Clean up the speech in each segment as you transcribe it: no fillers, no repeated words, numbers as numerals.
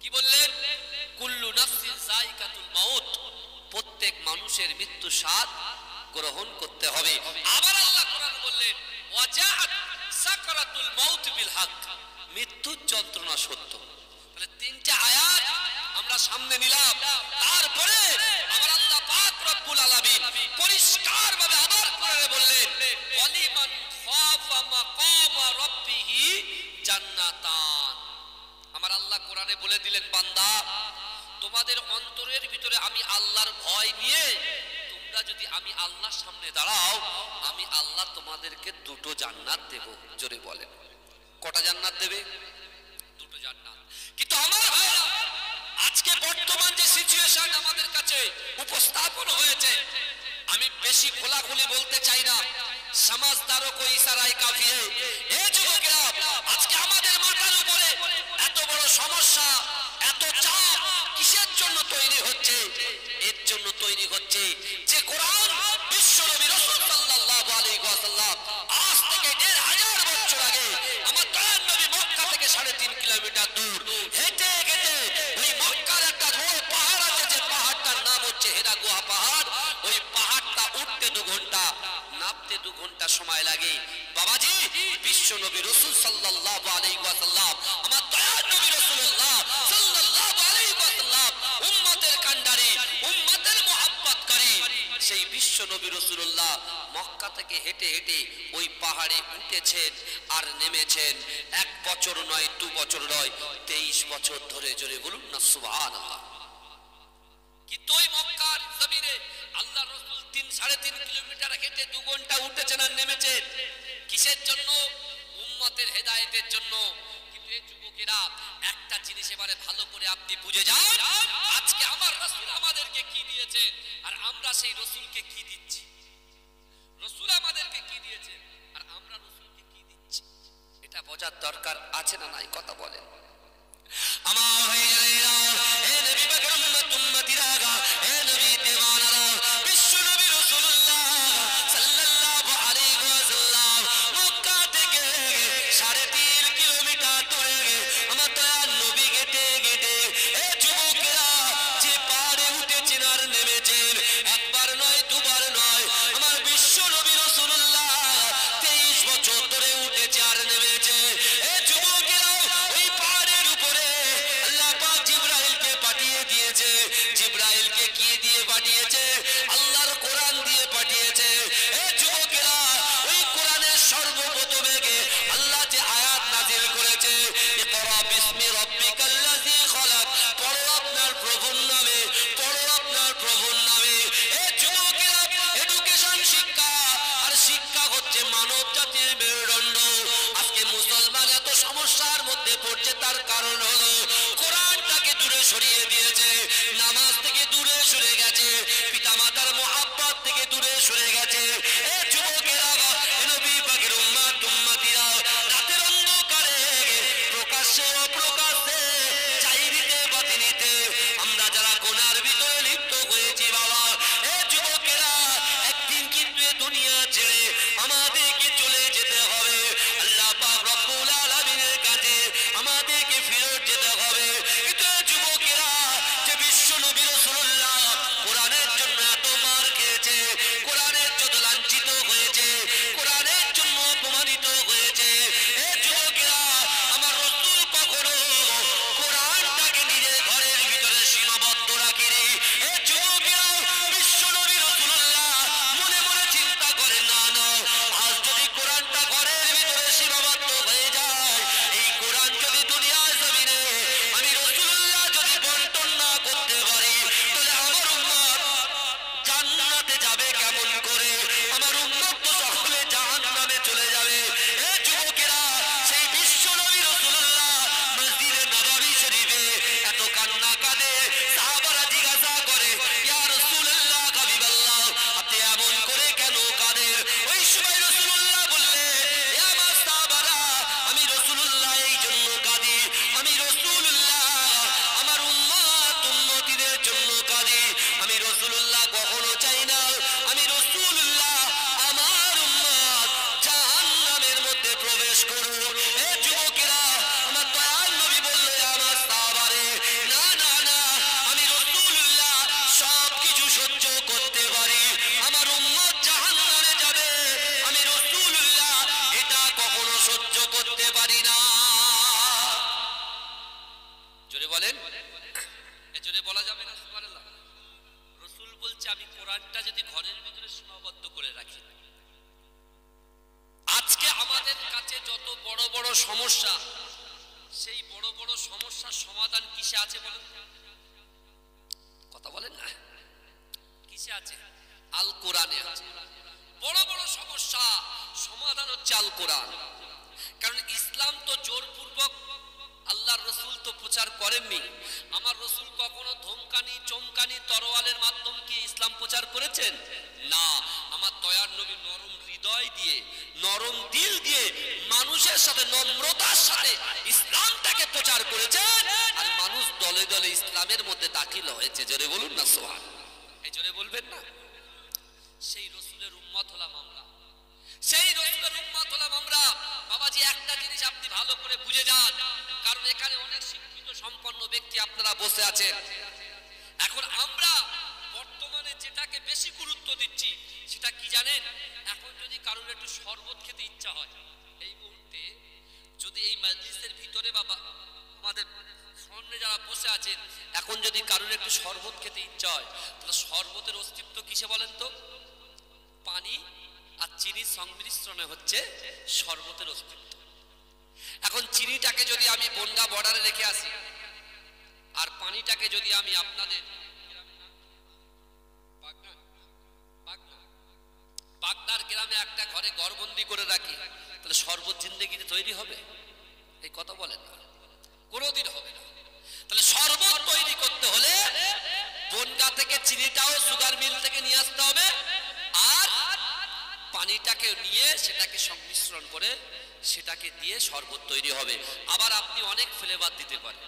কি বললেন? কুল্লু নাফসিন যায়িকাতুল মাউত, প্রত্যেক মানুষের মৃত্যু স্বাদ গ্রহণ করতে হবে। আবার আল্লাহ কোরআনে বললেন ওয়াজাআত সাকরাতুল মাউত বিল হক, মৃত্যুর যন্ত্রণা সত্য। তাহলে তিনটা আয়াত আমরা সামনে নিলাম। তারপরে আবার আল্লাহ পাক রব্বুল আলামিন পরিষ্কারভাবে আবার কোরআনে বললেন ওয়ালিমান খাফা মাকামা রাব্বিহি জান্নাতান। আমার আল্লাহ কোরআনে বলে দিলেন বান্দা, তোমাদের অন্তরের ভিতরে আমি আল্লাহর ভয় নিয়ে তোমরা যদি আমি আল্লাহর সামনে দাঁড়াও, আমি আল্লাহ তোমাদেরকে দুটো জান্নাত দেব। জোরে বলেন, কটা জান্নাত দেবে? দুটো জান্নাত। কিন্তু আমার ভাইরা, আজকে বর্তমান যে সিচুয়েশন আমাদের কাছে উপস্থাপন হয়েছে, আমি বেশি খোলাখুলি বলতে চাই না, সমাজদারও কো ইশারায় কাফি है। এই যুবকেরা, আজকে আমাদের মাথার উপরে এত বড় সমস্যা, এত চাপ কিসের জন্য তৈরি হচ্ছে? এর জন্য তৈরি হচ্ছে যে কোরআন বিশ্বনবী রাসূল সাল্লাল্লাহু আলাইহি ওয়াসাল্লাম আজ থেকে ১৫০০ বছর আগে আমার দয়ার নবী মক্কা থেকে ৩.৫ কিলোমিটার দূর হেঁটে হেঁটে ওই মক্কার একটা বড় পাহাড় আছে, যে পাহাড়টার নাম হচ্ছে হেরা গুহা পাহাড়। ওই পাহাড়টা উঠতে 2 ঘন্টা, নামতে 2 ঘন্টা সময় লাগে। বাবাজি, বিশ্বনবী রাসূল সাল্লাল্লাহু আলাইহি ওয়াসাল্লাম আমার দয়ার নবী রাসূলুল্লাহ সাল্লাল্লাহু আলাইহি ওয়াসাল্লাম উম্মতের কান্ডারি, উম্মতের মুহাব্বতকারী সেই বিশ্বনবী রাসূলুল্লাহ মক্কা থেকে হেঁটে হেঁটে ওই পাহাড়ে উঠেছেন আর নেমেছেন। 1 বছর নয়, 2 বছর নয়, 23 বছর ধরে। জোরে বলুন না সুবহানাল্লাহ। কিন্তু ওই মক্কার জমিনে আল্লাহ রাসূল 3.5 কিলোমিটার হেঁটে 2 ঘন্টা উঠেছেন আর নেমেছেন। কিসের জন্য? উম্মতের হেদায়েতের জন্য। কিন্তু এই যুবকেরা, একটা জিনিস এবারে ভালো করে আপনি বুঝে যান, আজকে আমার রাসূল আমাদেরকে কি দিয়েছেন আর আমরা সেই রাসূলকে কি দিচ্ছি। রাসূল আমাদেরকে কি দিয়েছেন আর আমরা রাসূলকে কি দিচ্ছি, এটা বোঝার দরকার আছে না নাই? কথা বলেন আমার ভাইয়েরা, হে নবী পাকের উম্মত উম্মতিরা, হে নবী দেওয়ানারা, বিশ্বনবী রাসূলুল্লাহ সাল্লাল্লাহু আলাইহি ওয়াসাল্লাম মক্কা থেকে 3.5 কিলোমিটার দূরে আমার দয়ার নবী হেঁটে হেঁটে, এই যুবকেরা, যে পাহাড়ে উঠেছেন আর নেমেছেন, একবার নয়, দুবার নয়, আমার বিশ্বনবী রাসূলুল্লাহ 23 বছর ধরে উঠেছে আর নেমেছে। এই যুবকেরা, ওই পাহাড়ের উপরে আল্লাহ পাক জিবরাইলকে পাঠিয়ে দিয়েছে। জিবরাইলকে কি দিয়ে পাঠিয়েছে? আল্লাহর কোরআন দিয়ে পাঠিয়েছে। এই যুবকেরা, ওই কোরআনের সর্বপ্রথমে আল্লাহ যে আয়াত নাযিল করেছে, ইকরা বিসমি রাব্বিকাল্লাযী খালাক, পড়ো আপনার প্রভুর নামে, পড়ো আপনার প্রভুর নামে। এই যুবকেরা, এডুকেশন শিক্ষা, আর শিক্ষা হচ্ছে মানব জাতির মেরুদণ্ড। আজকে মুসলমান এত সমস্যার মধ্যে পড়ছে, তার কারণ হলো কোরআনটাকে দূরে সরিয়ে দিয়েছে, নামাজ থেকে দূরে সরে গেছে, পিতামাতার মুহাব্বত থেকে দূরে সরে গেছে। এই যুবকেরা, নবী পাকের উম্মত উম্মতিরা, রাতের অন্ধকারে প্রকাশ্যে অপ্রকাশ্যে চাইরিতে বাতিনিতে আমরা যারা গুনার ভিতরে লিপ্ত হয়েছি বাবা, এই যুবকেরা, একদিন কিন্তু এই দুনিয়া ছেড়ে আমাদেরকে চলে যেতে হবে। আল্লাহ পাক রব্বুল আলামিনের কাছে আমাদেরকে ফিরত যেতে হবে। কিন্তু এই যুবকেরা, যে বিশ্বনবী রাসূলুল্লাহ কোরআনের জন্য এত মার খেয়েছে, কোরআনের যত লাঞ্ছিত জোরে বলেন, জোরে বলা যাবে না সুবহানাল্লাহ। রাসূল বলছে আমি কোরআনটা যদি ঘরের ভিতরে সীমাবদ্ধ করে রাখি, আজকে আমাদের কাছে যত বড় বড় সমস্যা, সেই বড় বড় সমস্যার সমাধান কিসে আছে বলেন? কথা বলেন না, কিসে আছে? আল কোরআনে আছে। বড় বড় সমস্যা সমাধান হচ্ছে আল কোরআন। কারণ ইসলাম তো জোরপূর্বক আল্লাহর রাসূল তো প্রচার করেননি। আমার রাসূল কখনো ধমকানি চমকানি তরোয়ালের মাধ্যমে কি ইসলাম প্রচার করেছেন? না, আমার দয়ার নবী নরম হৃদয় দিয়ে, নরম দিল দিয়ে, মানুষের সাথে নম্রতার সাথে ইসলামটাকে প্রচার করেছেন, আর মানুষ দলে দলে ইসলামের মধ্যে দাখিল হয়েছে। জোরে বলুন না সুবহান, এই জোরে বলবেন না। সেই রাসূলের উম্মত হলাম আমরা, সেই রাসূলের উম্মত হলাম আমরা। বাবাজি একটা জিনিস আপনি ভালো করে বুঝে যান, কারণ এখানে অনেক শিক্ষিত সম্পন্ন ব্যক্তি আপনারা বসে আছেন। এখন আমরা বর্তমানে যেটাকে বেশি গুরুত্ব দিচ্ছি সেটা কি জানেন? এখন যদি কারোর একটু শরবত খেতে ইচ্ছা হয়, এই মুহূর্তে যদি এই মজলিসের ভিতরে বাবা আমাদের সামনে যারা বসে আছেন, এখন যদি কারোর একটু শরবত খেতে ইচ্ছা হয়, তাহলে শরবতের অস্তিত্ব কিসে বলেন তো? পানি আর চিনির সংমিশ্রণে হচ্ছে শরবতের অস্তিত্ব। এখন চিনিটাকে যদি আমি বনগা বর্ডারে রেখে আসি, আর পানিটাকে যদি আমি আপনাদের বাগনার গ্রামে একটা ঘরে ঘরবন্দি করে রাখি, তাহলে শরবত জিন্দেগিতে তৈরি হবে? এই কথা বলেন না, কোনোদিন হবে না। তাহলে শরবত তৈরি করতে হলে বনগা থেকে চিনিটাও সুগার মিল থেকে নিয়ে আসতে হবে, আর পানিটাকে নিয়ে সেটাকে সংমিশ্রণ করে সেটাকে দিয়ে শরবত তৈরি হবে। আবার আপনি অনেক ফ্লেভার দিতে পারেন,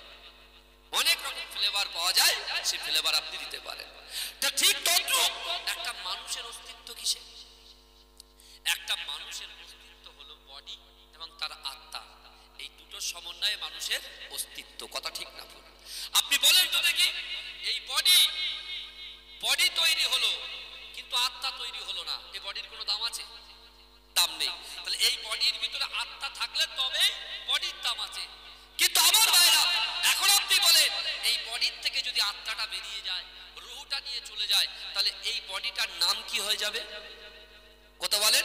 অনেক রকম ফ্লেভার পাওয়া যায়, সেই ফ্লেভার আপনি দিতে পারেন। তা ঠিক তদ্রুপ একটা মানুষের অস্তিত্ব কিসে? একটা মানুষের অস্তিত্ব হলো বডি এবং তার আত্মা, এই দুটো সমন্বয়ে মানুষের অস্তিত্ব। কথা ঠিক না ভুল? আপনি বলেন তো দেখি, এই বডি তৈরি হলো কিন্তু আত্মা তৈরি হলো না, এই বডির কোনো দাম আছে? দাম নেই। তাহলে এই বডির ভিতরে আত্মা থাকলে তবে বডির দাম আছে। কিন্তু আমার ভাইরা, এখন আপনি বলেন এই বডির থেকে যদি আত্মাটা বেরিয়ে যায়, রুহটা নিয়ে চলে যায়, তাহলে এই বডিটার নাম কি হয়ে যাবে? কথা বলেন,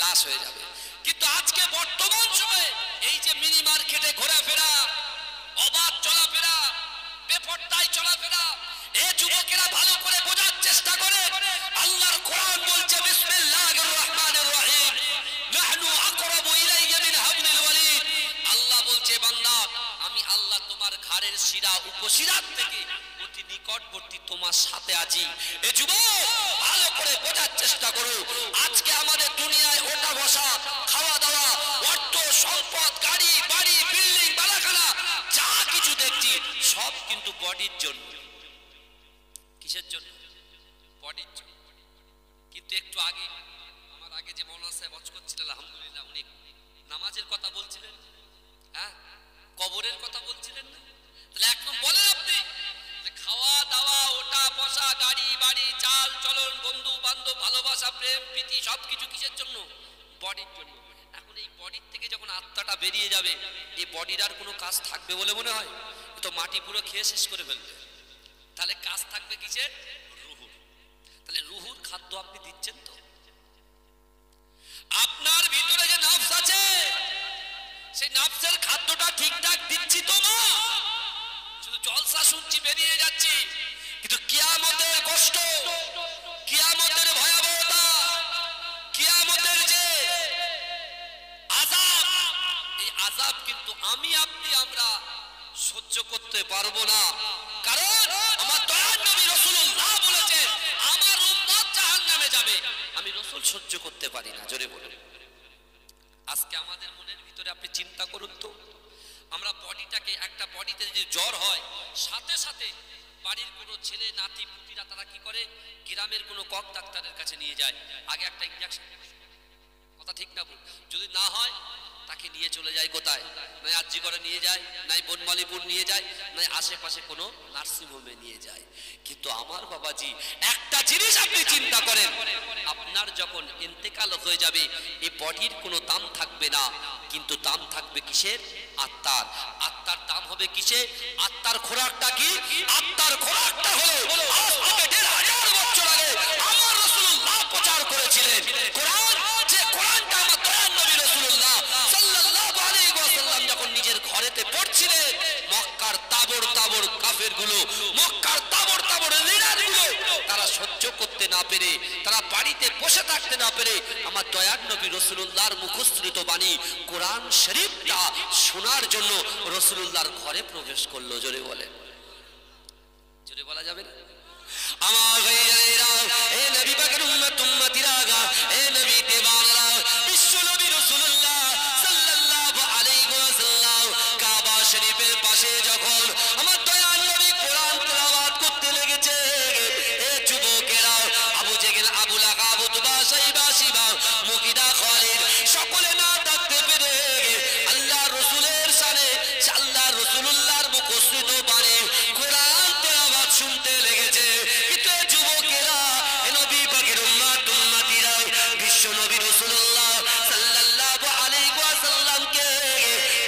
লাশ হয়ে যাবে। কিন্তু আজকে বর্তমান সময়ে এই যে মিনি মার্কেটে ঘোরাফেরা, অবাধ চলাফেরা, বেপরদায় চলাফেরা, এই যুবকেরা ভালো করে বোঝার চেষ্টা করে। আল্লাহর কোরআন বলছে বিসমিল্লাহির রহমানির রহিম, নাহনু আকরাবু ইলাইয়া মিন হাবলিল ওয়ারিদ। আল্লাহ বলছে বান্দা, আমি আল্লাহ তোমার ঘাড়ের শিরা উপশিরার থেকে অতি নিকটবর্তী, তোমার সাথে আছি। এ যুবক ভালো করে বোঝার চেষ্টা করো। আজকে আমাদের দুনিয়ায় ওঠা বসা, খাওয়া দাওয়া, অর্থ সম্পদ, গাড়ি বাড়ি, বিল্ডিং বালাখানা যা কিছু দেখছি সব কিন্তু বডির জন্য। কিসের জন্য? বডির জন্য। কিন্তু একটু আগে আমার আগে যে মৌলানা সাহেব ওয়াজ করছিলেন, আলহামদুলিল্লাহ, উনি নামাজের কথা বলছিলেন, হ্যাঁ, কবরের কথা বলছিলেন না? তাহলে একদম বলেন আপনি খাওয়া দাওয়া, ওঠা বসা, গাড়ি বাড়ি, চাল চলন, বন্ধু বান্ধব, ভালোবাসা, প্রেম প্রীতি সবকিছু কিসের জন্য? বডির জন্য। এখন এই বডির থেকে যখন আত্মাটা বেরিয়ে যাবে, এই বডির আর কোনো কাজ থাকবে বলে মনে হয়? তো মাটি পুরো খেয়ে শেষ করে ফেলবে। তাহলে কাজ থাকবে কিসের? রুহুর। তাহলে রুহুর খাদ্য আপনি দিচ্ছেন তো? আপনার ভিতরে যে নফস আছে, সেই নফসের খাদ্যটা ঠিকঠাক দিচ্ছি তো না? শুধু জলসা শুনছি, বেরিয়ে যাচ্ছি, কিন্তু কিয়ামতের কষ্ট, কিয়ামতের ভয়াবহতা, কিয়ামতের যে আযাব, এই আযাব কিন্তু আমি আপনি আমরা সহ্য করতে পারবো না। কারণ আমার দয়ার নবী রাসূলুল্লাহ বলেছেন, আমার উম্মত জাহান্নামে যাবে, আমি রাসূল সহ্য করতে পারি না। জোরে বলুন। আজকে আমাদের মনের ভিতরে আপনি চিন্তা করুন তো, আমরা বডিটাকে, একটা বডিতে যদি জ্বর হয়, সাথে সাথে বাড়ির কোনো ছেলে নাতি পুতিরা তারা কি করে? গ্রামের কোনো কক ডাক্তারের কাছে নিয়ে যায়, আগে একটা ইনজেকশন। কথা ঠিক না? যদি না হয় তাকে নিয়ে চলে যায় কোথায়? নয় আরজি করে নিয়ে যায়, নাই বনমালীপুর নিয়ে যায়, নয় আশেপাশে কোনো নার্সিংহোমে নিয়ে যায়। কিন্তু আমার বাবাজি একটা জিনিস আপনি চিন্তা করেন, আপনার যখন ইন্তেকাল হয়ে যাবে এই বডির কোনো দাম থাকবে না, কিন্তু দাম থাকবে কিসের? আত্মার। আত্মার দাম হবে কিসে? আত্মার খোরাকটা কি? আত্মার খোরাকটা হলো আজ থেকে 1500 বছর আগে আমার রাসূলুল্লাহ প্রচার করেছিলেন কোরআন। যে কোরআনটা আমার দয়ার নবী রাসূলুল্লাহ সাল্লাল্লাহু আলাইহি ওয়াসাল্লাম যখন নিজের ঘরেতে পড়ছিলেন, মক্কার তাবড় তাবড় কাফেরগুলো, মক্কার তাবড় তাবড় লিডারগুলো তারা সহ্য করতে না পেরে, তারা বাড়িতে বসে থাকতে না পেরে আমার দয়ার নবী রাসূলুল্লাহর মুখস্থিত বাণী কোরআন শরীফটা শোনার জন্য রাসূলুল্লাহর ঘরে প্রবেশ করলো। জোরে বলেন, জোরে বলা যাবে না? আমার ভাইয়েরা, এ নবী পাকের উম্মত উম্মতিরা, এ নবী দেওয়ানরা, বিশ্ব নবী রাসূলুল্লাহ সাল্লাল্লাহু আলাইহি ওয়াসাল্লাম কাবা শরীফের পাশে যখন আমার দয়ার নবী কোরআন তেলাওয়াত করতে লেগেছে, এ যুবকেরা, আবু জেহেল, আবু লাহাব, উতবা, শাইবা, শিবা, মুগিদা, খালিদ সকলে না থাকতে পেরে আল্লাহর রাসূলের শানে, আল্লাহর রাসূলুল্লাহর মুখস্থিত বাণী কোরআন তেলাওয়াত শুনতে লেগেছে। কিন্তু যুবকেরা, নবী পাকের উম্মত উম্মতিরা, বিশ্ব নবী রাসূলুল্লাহ সাল্লাল্লাহু আলাইহি ওয়াসাল্লামকে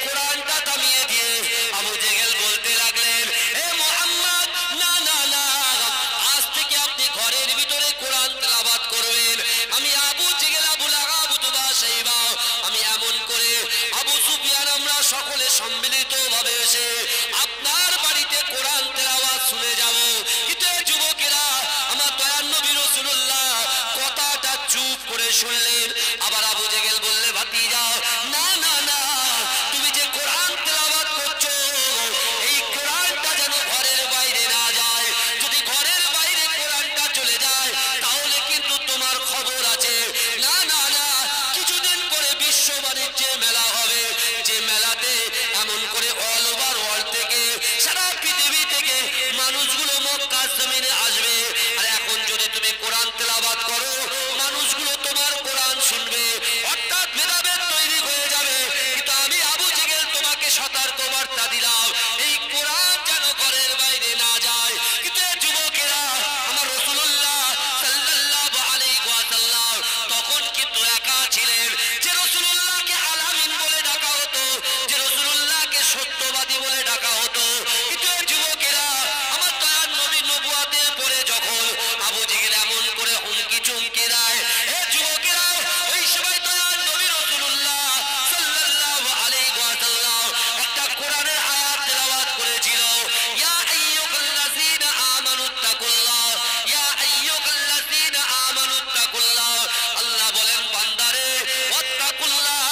কোরআনটা থামিয়ে দিয়ে আবু জেহেল বলতে লাগলেন, হে মুহাম্মদ, না না না, আজ থেকে আপনি ঘরের ভিতরে কোরআন তেলাওয়াত করবেন। আমি আবু জেহেল, আবু লাহাব, উতবা, শাইবা, আমি এমন করে আবু সুফিয়ান আমরা সকলে সম্মিলিতভাবে এসে আপনার বাড়িতে কোরআন তেলাওয়াত শুনে যাব। কিন্তু যুবকেরা, আমার দয়ার নবী রাসূলুল্লাহ কথাটা চুপ করে শুনলেন। আবার আবু জেহেল বললে, ভাতিজা, না না না, তুমি যে কোরআন তেলাওয়াত করছো এই কোরআনটা যেন ঘরের বাইরে না যায়। যদি ঘরের বাইরে কোরআনটা চলে যায় তাহলে কিন্তু তোমার খবর আছে। না না না, কিছুদিন পরে বিশ্ব বাণিজ্যের মেলা হবে, যে মেলাতে এমন করে অল ওভার ওয়ার্ল্ড থেকে, সারা পৃথিবী থেকে মানুষগুলো মক্কার জমিনে আসবে। আর এখন যদি তুমি কোরআন তেলাওয়াত করো, মানুষগুলো তোমার কোরআন শুনবে, অর্থাৎ ভেদাভেদ তৈরি হয়ে যাবে। কিন্তু আমি আবু জেহেল তোমাকে সতর্ক বার্তা দিলাম, এই কোরআন যেন ঘরের বাইরে না যায়। কিন্তু যুবকেরা, আমার রাসূলুল্লাহ সাল্লাল্লাহু আলাইহি ওয়াসাল্লাম তখন কিন্তু একা ছিলেন। যে রাসূলুল্লাহকে আলামিন বলে ডাকা হতো, যে রাসূলুল্লাহকে সত্যবাদী বলে ডাকা হতো। কিন্তু যুবকেরা, আমার দয়ার নবী নবুয়াতের পরে যখন আবু জেহেল এমন করে হুমকি চুমকি দেয়, এ যুবকেরা, ওই সময় দয়ার নবী রাসূলুল্লাহ সাল্লাল্লাহু আলাইহি ওয়াসাল্লাম একটা কোরআনের আয়াত তেলাওয়াত করেছিল, ইয়া আইয়ুহাল্লাযীনা আমানুত্তাকুল্লাহ, ইয়া আইয়ুহাল্লাযীনা আমানুত্তাকুল্লাহ। আল্লাহ বলেন, বান্দারে, ওয়াত্তাকুল্লাহ,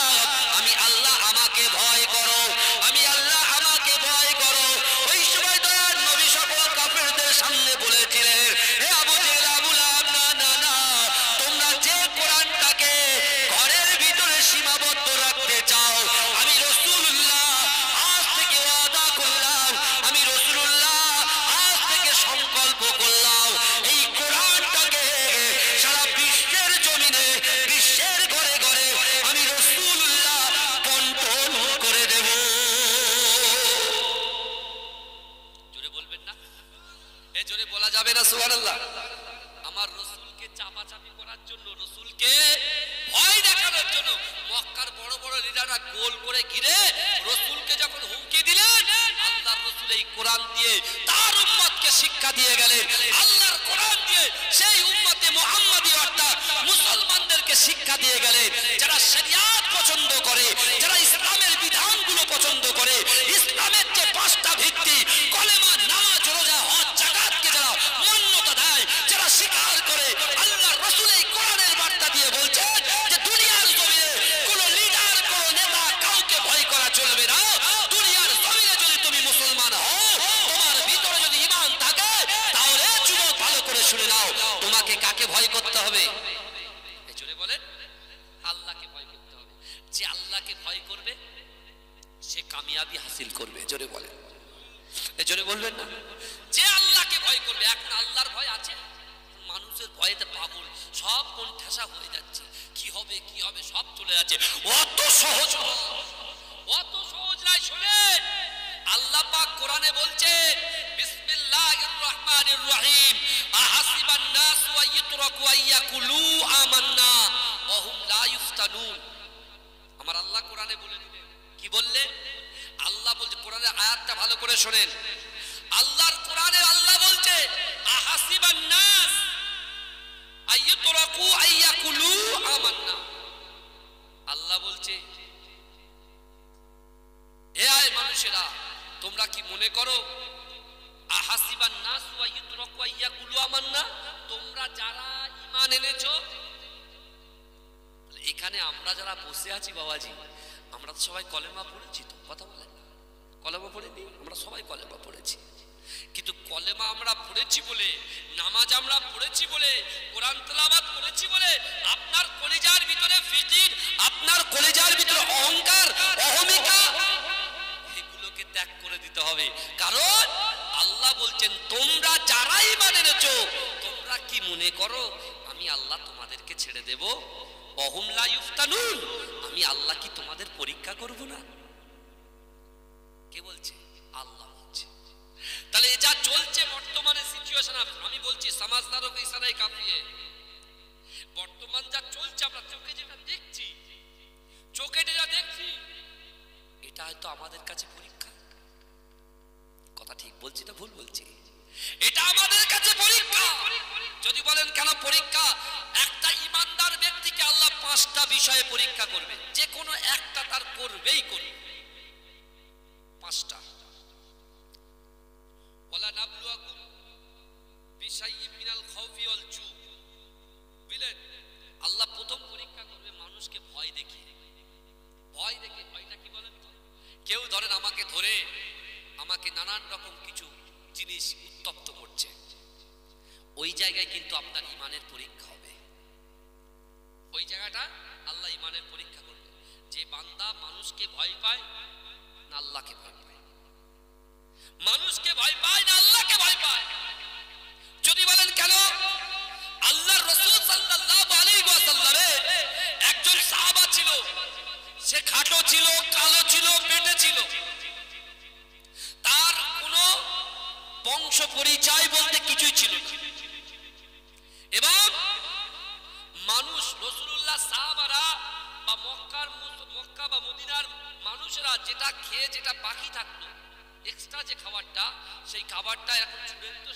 আমি আল্লাহ, আমাকে ভয় করো, আমি আল্লাহ, আমাকে ভয় করো। ওই সময় দয়ার নবী সকল কাফেরদের সামনে বলেছিলেন, হে আবু জেহেল, আবু লাহাব, না না না, তোমরা যে কোরআনটাকে ঘরের ভিতরে সীমাবদ্ধ রাখতে চাও, আমি রাসূলুল্লাহ আজ থেকে ওয়াদা করলাম, আমি রাসূলুল্লাহ আজ থেকে সংকল্প করলাম, এই কোরআনটাকে সারা বিশ্বের জমিনে, বিশ্বের ঘরে ঘরে আমি রাসূলুল্লাহ বন্টন করে দেব। জোরে বলবেন না? এ জোরে বলা যাবে না সুবহানাল্লাহ? আমার রাসূলকে চাপাচাপি করার জন্য, রাসূলকে ভয় দেখানোর জন্য মক্কার বড় বড় লিডাররা গোল করে ঘিরে রাসূলকে যখন হুমকি দিলেন, আল্লাহর রাসূল এই কোরআন দিয়ে তার উম্মতকে শিক্ষা দিয়ে গেলেন। আল্লাহর কোরআন দিয়ে সেই উম্মতে মুহাম্মাদী অর্থাৎ মুসলমানদেরকে শিক্ষা দিয়ে গেলেন, যারা শরিয়াত পছন্দ করে, যারা ইসলামের বিধানগুলো পছন্দ করে, ইসলামের যে 5টা ভিত্তি কলেমা, নামাজ, রোজা, হজ, যাকাতকে যারা মান্যতা দেয়, যারা স্বীকার করে, আল্লাহর রাসূল এই কোরআনের বার্তা দিয়ে বলছেন যে দুনিয়ার জমিনে কোনো লিডার, কোনো নেতা, কাউকে ভয় করা চলবে না। দুনিয়ার জমিনে যদি তুমি মুসলমান হও, তোমার ভিতরে যদি ঈমান থাকে, তাহলে যুবক ভালো করে শুনে নাও, তোমাকে কাকে ভয় করতে হবে? এই জোরে বলেন, আল্লাহকে ভয় করতে হবে। যে আল্লাহকে ভয় করবে সে কামিয়াবি হাসিল করবে। জোরে বলেন, এই জোরে বলবেন না? যে আল্লাহকে ভয় করবে। এখন আল্লাহর ভয় আছে, মানুষের ভয়েতে পাগল, সব কোন ঠাসা হয়ে যাচ্ছে। কি কি হবে সব চলে যাচ্ছে। অত সহজ নয়, অত সহজ নয়। শুনেন, আল্লাহ পাক কোরআনে বলছেন বিসমিল্লাহির রহমানির রহিম, আহাসিবান নাস ওয়া ইতরাকু আইয়াকুলু আমান্না ওয়া হুম লা ইফতানুন। আমার আল্লাহ কোরআনে বলে দিলেন, কি বললেন? আল্লাহ বলছে, কোরআনের আয়াতটা ভালো করে শোনেন। আল্লাহর কোরআনে আল্লাহ বলছে আহাসিবান নাস আইয়াতরাকু আইয়াকুলু আমান্না। আল্লাহ বলছে, হে আয় মানুষেরা, তোমরা কি মনে করো আহাসিবান নাস ওয়া ইতরাকু আইয়াকুলু আমান্না, তোমরা যারা ঈমান এনেছো। এখানে আমরা যারা বসে আছি বাবাজি, আমরা তো সবাই কলেমা পড়েছি, তো কথা বলেন না, কলেমা পড়েনি? আমরা সবাই কলেমা পড়েছি, কিন্তু কলেমা আমরা পড়েছি বলে, নামাজ আমরা পড়েছি বলে, কোরআন তেলাওয়াত করেছি বলে আপনার কলিজার ভিতরে ফিকির, আপনার কলিজার ভিতরে অহংকার, অহমিকা, এগুলোকে ত্যাগ করে দিতে হবে। কারণ আল্লাহ বলছেন তোমরা যারাই মানে এনেছো, তোমরা কি মনে করো আমি আল্লাহ তোমাদেরকে ছেড়ে দেব? ওহুম লা ইফতানুন, আমি আল্লাহ কি তোমাদের পরীক্ষা করব না? কে বলছে? আল্লাহ বলছে। তাহলে যা চলছে বর্তমানে সিচুয়েশন, আমি বলছি সমাজদারও কে ইশারায় কাফিয়ে, বর্তমান যা চলছে আমরা চোখে যেটা দেখছি, চোখে যেটা দেখছি, এটা হয়তো আমাদের কাছে পরীক্ষা। কথা ঠিক বলছি না ভুল বলছি? এটা আমাদের কাছে পরীক্ষা। যদি বলেন কেন পরীক্ষা? একটা ইমানদার ব্যক্তিকে আল্লাহ 5টা বিষয়ে পরীক্ষা করবে, যে কোনো একটা তার করবেই করবে। 5টা। ওয়ালা নাবলুয়াকুম বিশাইইম মিনাল খাউফি ওয়াল জু। বুঝলেন? আল্লাহ প্রথম পরীক্ষা করবে মানুষকে ভয় দেখিয়ে। ভয় দেখে, ভয়টা কি বলেন তো? কেউ ধরেন আমাকে ধরে আমাকে নানান রকম কিছু জিনিস উত্তপ্ত করছে, ওই জায়গায় কিন্তু আপনার ইমানের পরীক্ষা হবে। ওই জায়গাটা আল্লাহ ইমানের পরীক্ষা করবে, যে বান্দা মানুষকে ভয় পায় না আল্লাহকে ভয় পায়, মানুষকে ভয় পায় না আল্লাহকে ভয় পায়। যদি বলেন কেন? আল্লাহর রাসূল সাল্লাল্লাহু আলাইহি ওয়াসাল্লামের একজন সাহাবা ছিল, সে খাটো ছিল, কালো ছিল, পেটে ছিল, তার কোনো বংশ পরিচয় বলতে কিছুই ছিল না। এবং মানুষ রাসূলুল্লাহ সাহাবারা বা মক্কা বা মদিনার মানুষরা যেটা খেয়ে যেটা বাকি থাকতো, এক্সট্রা যে খাবারটা, সেই খাবারটা এখন চূড়ান্ত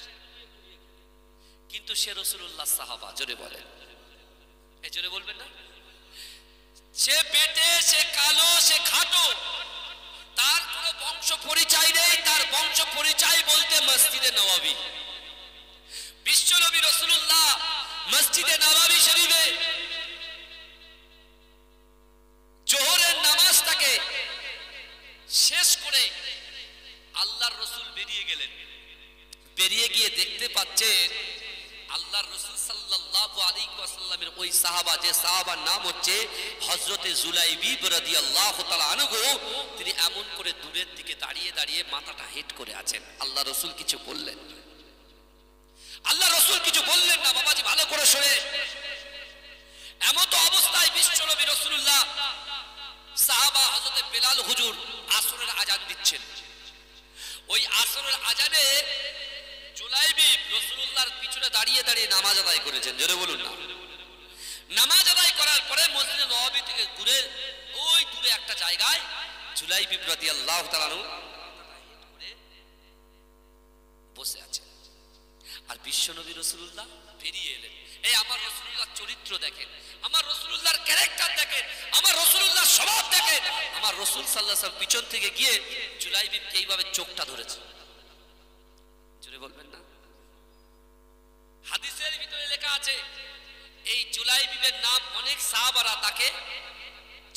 কিন্তু সে রাসূলুল্লাহ সাহাবা। জোরে বলেন, এই জোরে বলবেন না? সে পেটে, সে কালো, সে খাটো, তার কোনো বংশ পরিচয় নেই। তার বংশ পরিচয় বলতে মসজিদে নববী। বিশ্বনবী রাসূলুল্লাহ মসজিদে নববী শরীফে জোহরের নামাজটাকে শেষ করে আল্লাহর রাসূল বেরিয়ে গেলেন। বেরিয়ে গিয়ে দেখতে পাচ্ছেন আল্লাহর রাসূল সাল্লাল্লাহু আলাইহি ওয়াসাল্লামের ওই সাহাবা, যে সাহাবার নাম হচ্ছে হযরতে জুলাইবিব রাদিয়াল্লাহু তাআলা আনহু, তিনি এমন করে দূরের দিকে দাঁড়িয়ে দাঁড়িয়ে মাথাটা হেট করে আছেন। আল্লাহ রাসূল কিছু বললেন না, আল্লাহ রাসূল কিছু বললেন না। বাবাজি ভালো করে শুনে, এমন তো অবস্থায় বিশ্বনবী রাসূলুল্লাহ সাহাবা হযরতে বেলাল হুজুর আসরের আজান দিচ্ছেন। ওই আসরের আজানে জুলাইবিব রাসূলুল্লাহর পিছনে দাঁড়িয়ে দাঁড়িয়ে নামাজ আদায় করেছেন। জোরে বলুন না। নামাজ আদায় করার পরে মসজিদে নববী থেকে ঘুরে ওই দূরে একটা জায়গায় জুলাইবিব রাদিয়াল্লাহু তাআলা বসে আছেন, আর বিশ্বনবী রাসূলুল্লাহ বেরিয়ে এলেন। এই আমার রাসূলুল্লাহর চরিত্র দেখেন, আমার রাসূলুল্লাহর ক্যারেক্টার দেখেন, আমার রাসূলুল্লাহর স্বভাব দেখেন। আমার রাসূল সাল্লাল্লাহু আলাইহি ওয়াসাল্লাম পিছন থেকে গিয়ে জুলাইবিবকে এইভাবে চোখটা ধরেছে। জোরে বলবেন না? হাদিসের ভিতরে লেখা আছে এই জুলাইবিবের নাম অনেক সাহাবারা তাকে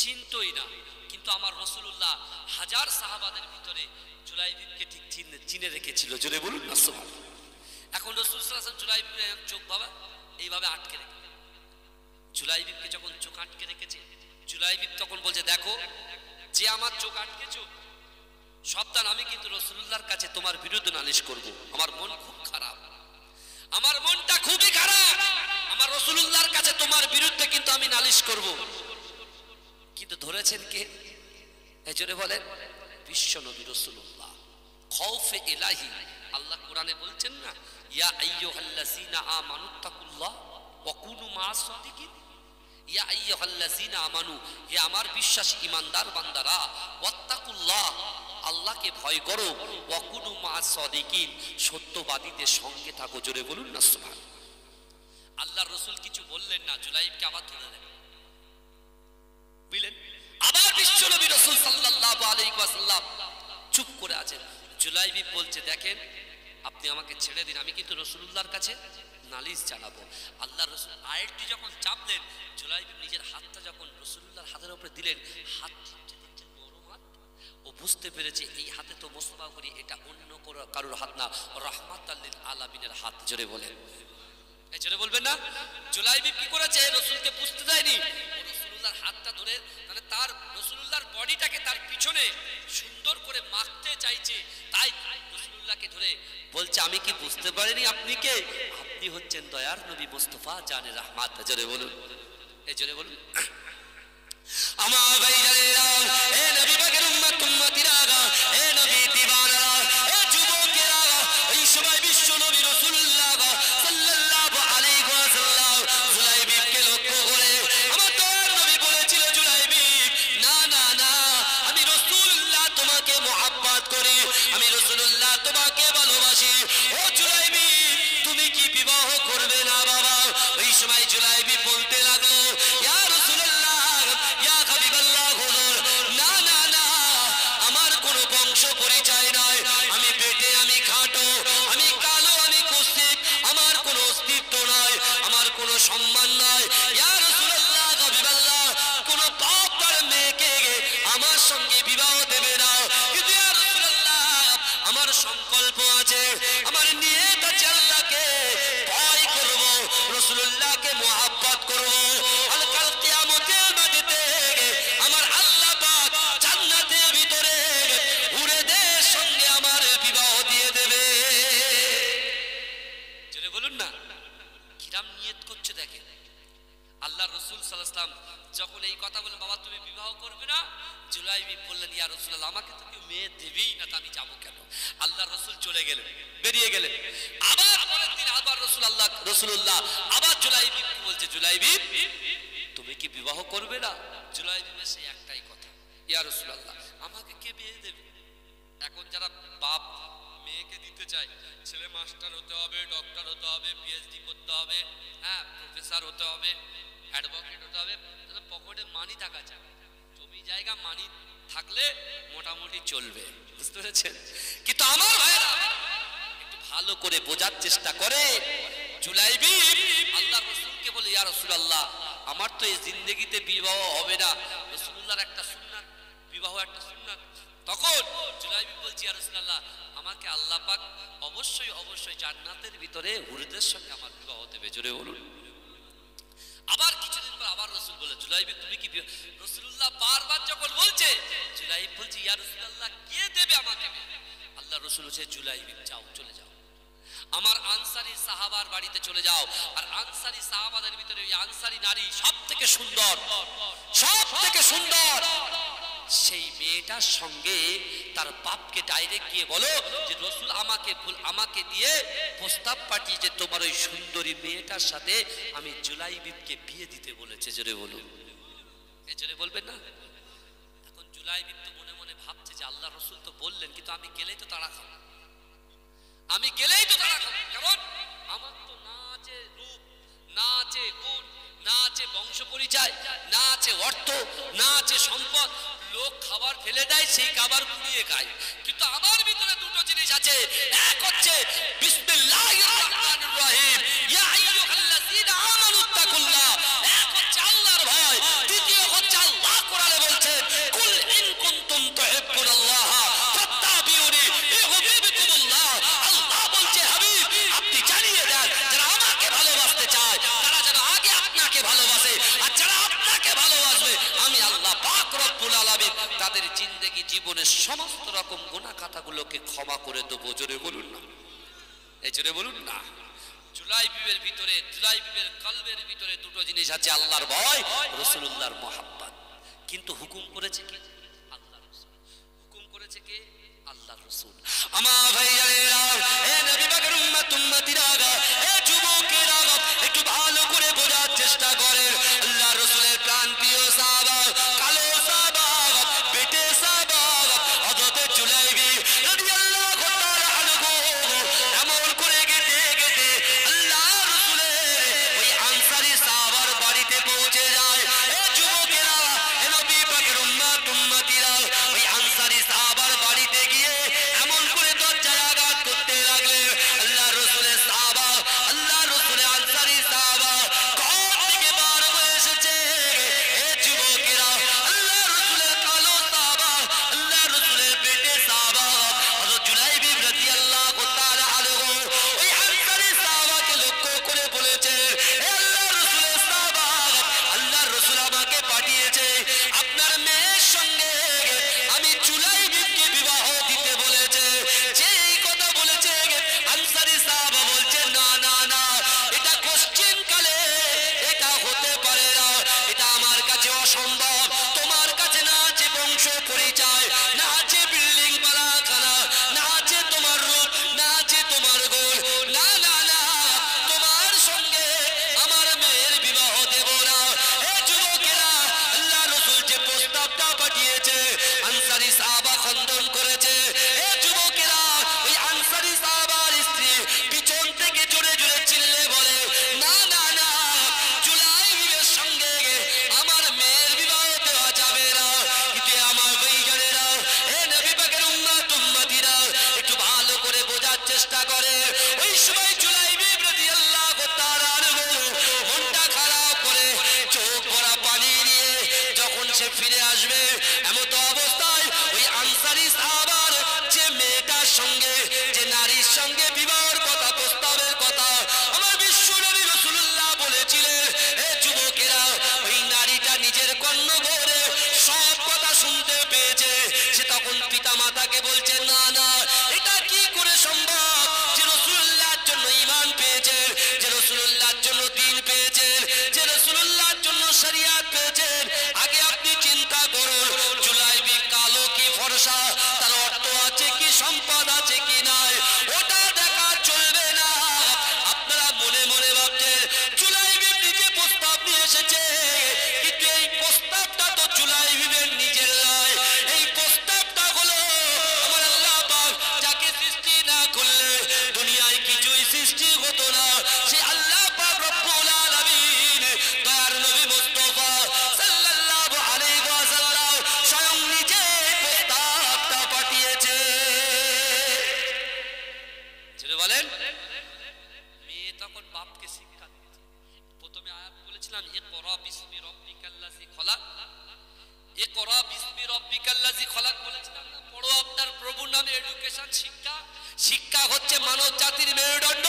চিনতই না, কিন্তু আমার রাসূলুল্লাহ হাজার সাহাবাদের ভিতরে জুলাইবিবকে ঠিক চিনে রেখেছিল। জোরে বলুন না সুবহানাল্লাহ। এখন রাসূল সাল্লাল্লাহু আলাইহি ওয়াসাল্লাম জুলাইবিবের চোখ বাবা এইভাবে আটকে রেখে, জুলাইবিবকে যখন চোখ আটকে রেখেছে, জুলাইবিব তখন বলছে, দেখো যে আমার চোখ আটকেছো, সাবধান, আমি কিন্তু রাসূলুল্লাহর কাছে তোমার বিরুদ্ধে নালিশ করব। আমার মন খুব খারাপ, আমার মনটা খুবই খারাপ। আমার রাসূলুল্লাহর কাছে তোমার বিরুদ্ধে কিন্তু আমি নালিশ করব। কিন্তু ধরেছেন কে? এজন্য বলেন বিশ্ব নবী রাসূলুল্লাহ। খাউফে ইলাহি, আল্লাহ কোরআনে বলছেন না, ইয়া আইয়ুহাল্লাযীনা আমানুত্তাকুল্লাহ ওয়া কুনু মা'আস সাদিকিন। ইয়া আইয়ুহাল্লাযীনা আমানু, হে আমার বিশ্বাসী ঈমানদার বান্দারা, ওয়াত্তাকুল্লাহ, আল্লাহকে ভয় করো, ওয়া কুনু মা'আস সাদিকিন, সত্যবাদীদের সঙ্গে থাকো। জোরে বলুন না সুবহান। আল্লাহর রাসূল কিছু বললেন না, জুলাইবকে আবার ধরে দেন, বুঝলেন? আবার বিশ্ব নবী রাসূল সাল্লাল্লাহু আলাইহি ওয়াসাল্লাম চুপ করে আছেন। জুলাইবি বলছে, দেখেন আপনি আমাকে ছেড়ে দিন, আমি কিন্তু রাসূলুল্লাহর কাছে নালিশ জানাবো। আল্লাহর রাসূল আয়াতটি যখন চাপলেন, জুলাইবি নিজের হাতটা যখন রাসূলুল্লাহর হাতের উপরে দিলেন, হাত নরম হাত, ও বুঝতে পেরেছে এই হাতে তো মুসতাফা করি, এটা অন্য কারোর হাত না, রাহমাতাল লিল আলামিনের হাত। জোরে বলেন, এই জোরে বলবেন না? জুলাইবি কি করেছে? রাসূলকে বুঝতে দেয়নি, রাসূলুল্লাহর হাতটা ধরে, মানে তার রাসূলুল্লাহর বডিটাকে তার পিছনে সুন্দর করে মাখতে চাইছে, তাই রাসূলুল্লাহকে ধরে বলছে, আমি কি বুঝতে পারিনি আপনি কে? আপনি হচ্ছেন দয়ার নবী মুস্তাফা জানে রহমাত। জোরে বলুন, এই জোরে বলুন। আমার ভাইজানেরা, এ নবী পাকের উম্মত উম্মতিরা, এ নবী দিওয়ানারা, এ যুবকেরা, এই সময় বিশ্ব নবী রাসূলুল্লাহ সাল্লাল্লাহু আলাইহি ওয়াসাল্লাম জুলাইবিবকে লক্ষ্য করে আমার দয়ার নবী বলেছিল, জুলাইবি, না না না, আমি রাসূলুল্লাহ তোমাকে মুহাব্বত করি, আমি রাসূলুল্লাহ তোমাকে ভালোবাসি। ও জুলাইবি, তুমি কি বিবাহ করবে না বাবা? ওই সময় জুলাইবি বলতে লাগলো, ইয়া রাসূলুল্লাহ, ইয়া হাবিবাল্লাহ, হুজুর, না না না, আমার কোনো বংশ পরিচয় নয়, আমি পেটে আমি খাটো, আমি কালো, আমি কুৎসিত, আমার কোনো অস্তিত্ব নয়, আমার কোনো সম্মান নয়। ইয়া রাসূলুল্লাহ, হাবিবাল্লাহ, কোনো বাপ তার মেয়েকে আমার সঙ্গে বিবাহ দেবে না, কিন্তু ইয়া রাসূলুল্লাহ, আমার সংকল্প আছে, আমার নিয়ত আছে, আল্লাহকে ভয় করব, রাসূলুল্লাহকে মুহাব্বত করব, আর কাল কিয়ামতের মাটিতে আমার আল্লাহ পাক জান্নাতের ভিতরে উড়েদের সঙ্গে আমার বিবাহ দিয়ে দেবে। জোরে বলুন না, কিরাম নিয়ত করছে দেখেন। আল্লাহ রাসূল সাল্লাল্লাহু আলাইহি ওয়াসাল্লাম যখন এই কথা বললেন, বাবা তুমি বিবাহ করবে না, জুলাইবি বললেন, ইয়া রাসূলুল্লাহ, আমাকে তো কেউ মেয়ে দেবেই না, তা আমি যাবো কেন? আল্লাহ রাসূল চলে গেলেন, বেরিয়ে গেলেন। আবার পরের দিন আবার রাসূলুল্লাহ আবার জুলাইবি বলছে, জুলাইবি, তুমি কি বিবাহ করবে না? জুলাইবি সেই একটাই কথা, ইয়া রাসূলুল্লাহ, আমাকে কে বিয়ে দেবে? এখন যারা বাপ মেয়েকে দিতে চায়, ছেলে মাস্টার হতে হবে, ডক্টর হতে হবে, পিএইচডি করতে হবে, হ্যাঁ প্রফেসর হতে হবে, অ্যাডভোকেট হতে হবে, তাহলে পকেটে মানি থাকা চাই, জমি জায়গা মানি থাকলে মোটামুটি চলবে, বুঝতে পেরেছেন? কিন্তু আমার ভাইরা একটু ভালো করে বোঝার চেষ্টা করে। জুলাইবি আল্লাহ রাসূলকে বলে, ইয়া রাসূলুল্লাহ, আমার তো এই জিন্দেগিতে বিবাহ হবে না, রাসূলুল্লাহর একটা সুন্নাত, বিবাহ একটা সুন্নাত। তখন জুলাইবি বলছে, ইয়া রাসূলুল্লাহ, আমাকে আল্লাহ পাক অবশ্যই অবশ্যই জান্নাতের ভিতরে হুরদের সঙ্গে আমার বিবাহ দেবে। জোরে বলুন। আবার কিছুদিন পর আবার রাসূল বলে, জুলাইবি তুমি কি? রাসূলুল্লাহ বারবার যখন বলছে, জুলাইবি বলছে, ইয়া রাসূলুল্লাহ, কে দেবে আমাকে? আল্লাহ রাসূল বলছে, জুলাইবি যাও, চলে যাও, আমার আনসারী সাহাবার বাড়িতে চলে যাও, আর আনসারী সাহাবাদের ভিতরে ওই আনসারী নারী সব থেকে সুন্দর, সব থেকে সুন্দর, সেই মেয়েটার সঙ্গে তার বাপকে ডাইরেক্ট গিয়ে বলো যে রাসূল আমাকে দিয়ে প্রস্তাব পাঠিয়েছে, তোমার ওই সুন্দরী মেয়েটার সাথে আমি জুলাইবিবকে বিয়ে দিতে বলেছে। জোরে বলুন, এই জোরে বলবেন না? এখন জুলাইবিব তো মনে মনে ভাবছে যে আল্লাহ রাসূল তো বললেন, কিন্তু আমি গেলেই তো তারা খাবো, আমি গেলেই তো তারা খাবো, কারণ আমার তো না আছে রূপ, না আছে গুণ, না আছে বংশ পরিচয়, না আছে অর্থ, না আছে সম্পদ। লোক খাবার ফেলে দেয়, সেই খাবার কুড়িয়ে খায়, কিন্তু আমার ভিতরে দুটো জিনিস আছে, এক হচ্ছে বিসমিল্লাহির রহমানির রহিম, ইয়া আইয়ুহাল্লাযীনা আমানুত্তাকুল্লাহ, এক হচ্ছে আল্লাহর ভয়, দ্বিতীয় হচ্ছে আল্লাহ কোরআনে বলছেন, কুল ইন কুনতুম তুহিব্বুনাল্লাহ ফাত্তাবিউনি ইউহিব্বুকুমুল্লাহ। আল্লাহ বলছে, হাবিব আপনি জানিয়ে দেন, যারা আমাকে ভালোবাসতে চায় তারা যেন আগে আপনাকে ভালোবাসে, আর যারা আপনাকে ভালোবাসবে আমি আল্লাহ পাক রব্বুল আলামিন তাদের জিন্দেগি জীবনের সমস্ত রকম গুনাহ খাতাগুলোকে ক্ষমা করে দেবো। জোরে বলুন না, এই জোরে বলুন না। জুলাইবিবের ভিতরে, জুলাইবিবের কলবের ভিতরে দুটো জিনিস আছে, আল্লাহর ভয়, রাসূলুল্লাহর মহব্বত। কিন্তু হুকুম করেছে কে? আল্লাহর রাসূল। হুকুম করেছে কে? আল্লাহর রাসূল। আমার ভাইয়েরা, এ নবী পাকের উম্মত উম্মতিরা, এ যুবকেরা, একটু ভালো করে বোঝার চেষ্টা করেন। আল্লাহর রাসূলের প্রাণপ্রিয় সাহাবা, কালো সাহাবা, বেটে সাহাবা হযরত জুলাইবি রাদিয়াল্লাহু তাআলা আনহু এমন করে গেটে গেটে আল্লাহর রাসূলের ওই আনসারী সাহাবার বাড়িতে পৌঁছে যায়। এ যুবকেরা, এ নবী পাকের উম্মত উম্মতিরা, ওই আনসারী সাহাবার বাড়িতে গিয়ে এমন করে দরজায় আঘাত করতে লাগলেন। আল্লাহর রাসূলের সাহাবা, আল্লাহর রাসূলের আনসারী সাহাবা ঘর থেকে বার হয়ে এসেছে। এ যুবকেরা, আল্লাহর রাসূলের কালো সাহাবা, আল্লাহর রাসূলের বেটে সাহাবা হযরত জুলাইবি রাদিয়াল্লাহু তাআলা আনহু ওই আনসারী সাহাবাকে লক্ষ্য করে বলেছে, হে আল্লাহর রাসূলের সাহাবা, আল্লাহর রাসূল আমাকে পাঠিয়েছে আপনার মেয়ের সঙ্গে আমি জুলাইবিকে বিবাহ দিতে বলেছে। যেই কথা বলেছে আনসারী সাহাবা বলছে, না না না, এটা কোশ্চেন কালে এটা হতে পারে না, এটা আমার কাছে অসম্ভব। তোমার কাছে না আছে বংশ পরিচয়, না আছে বিল্ডিং বালাখানা, না আছে তোমার রূপ, না আছে তোমার গুণ, না না না, তোমার সঙ্গে আমার মেয়ের বিবাহ দেব না। এ যুবকেরা, আল্লাহ রাসূল যে প্রস্তাবটা পাঠিয়েছে আনসারী সাহাবা খণ্ডন করেছে। এ যুবকেরা, ওই আনসারী সাহাবার স্ত্রী পিছন থেকে জোরে জোরে চিল্লে বলে, না না না, জুলাইবিবের সঙ্গে আমার মেয়ের বিবাহ দেওয়া যাবে না। কিন্তু আমার ভাইজানেরা, এ নবী পাকের উম্মত উম্মতিরা, একটু ভালো করে বোঝার চেষ্টা করে। ওই সময় জুলাইবি রাদিয়াল্লাহু তাআলা আনহু মনটা খারাপ করে চোখ ভরা পানি নিয়ে যখন সে ফিরে আসবে, এমত অবস্থায় ওই আনসারী সাহাবার যে মেয়েটার সঙ্গে, যে নারীর সঙ্গে বিবাহের কথা, প্রস্তাবের কথা আমার বিশ্বনবী রাসূলুল্লাহ বলেছিলেন, এ যুবকেরা, ওই নারীটা নিজের কর্ণগোরে সব কথা শুনতে পেয়েছে। সে তখন পিতা মাতাকে বলছে, না না, এটা কি করে সম্ভব যে রাসূলুল্লাহর জন্য ঈমান পেয়েছেন, যে রাসূলুল্লাহর জন্য দ্বীন পেয়েছেন, যে রাসূলুল্লাহর জন্য শরিয়ত পেয়েছেন। আগে আপনি চিন্তা করুন, জুলাইবি কালো কি ফর্সা, তার অর্থ আছে কি, সম্পদ আছে কি নাই, ওটা দেখা চলবে না। আপনারা মনে মনে ভাবছেন জুলাইবি নিজে প্রস্তাব নিয়ে এসেছে, কিন্তু এই প্রস্তাবটা তো জুলাইবির নিজের নয়। এই প্রস্তাবটা হলো আমার আল্লাহ পাক যাকে সৃষ্টি না করলে দুনিয়ায় কিছুই সৃষ্টি হতো না, সে আল্লাহ পাক রব্বুল আলামিন দয়ার নবী মুস্তাফা সাল্লাল্লাহু আলাইহি ওয়াসাল্লাম স্বয়ং নিজে প্রস্তাবটা পাঠিয়েছে। ছেড়ে বলেন, মেয়ে তখন বাপকে শিক্ষা দিচ্ছে। প্রথমে আয়াত বলেছিলাম, ইকরা বিসমি রাব্বিকাল্লাযী খলাক, ইকরা বিসমি রাব্বিকাল্লাযী খলাক বলেছিলাম না, পড়ো আপনার প্রভুর নামে। এডুকেশন, শিক্ষা, শিক্ষা হচ্ছে মানব জাতির মেরুদণ্ড।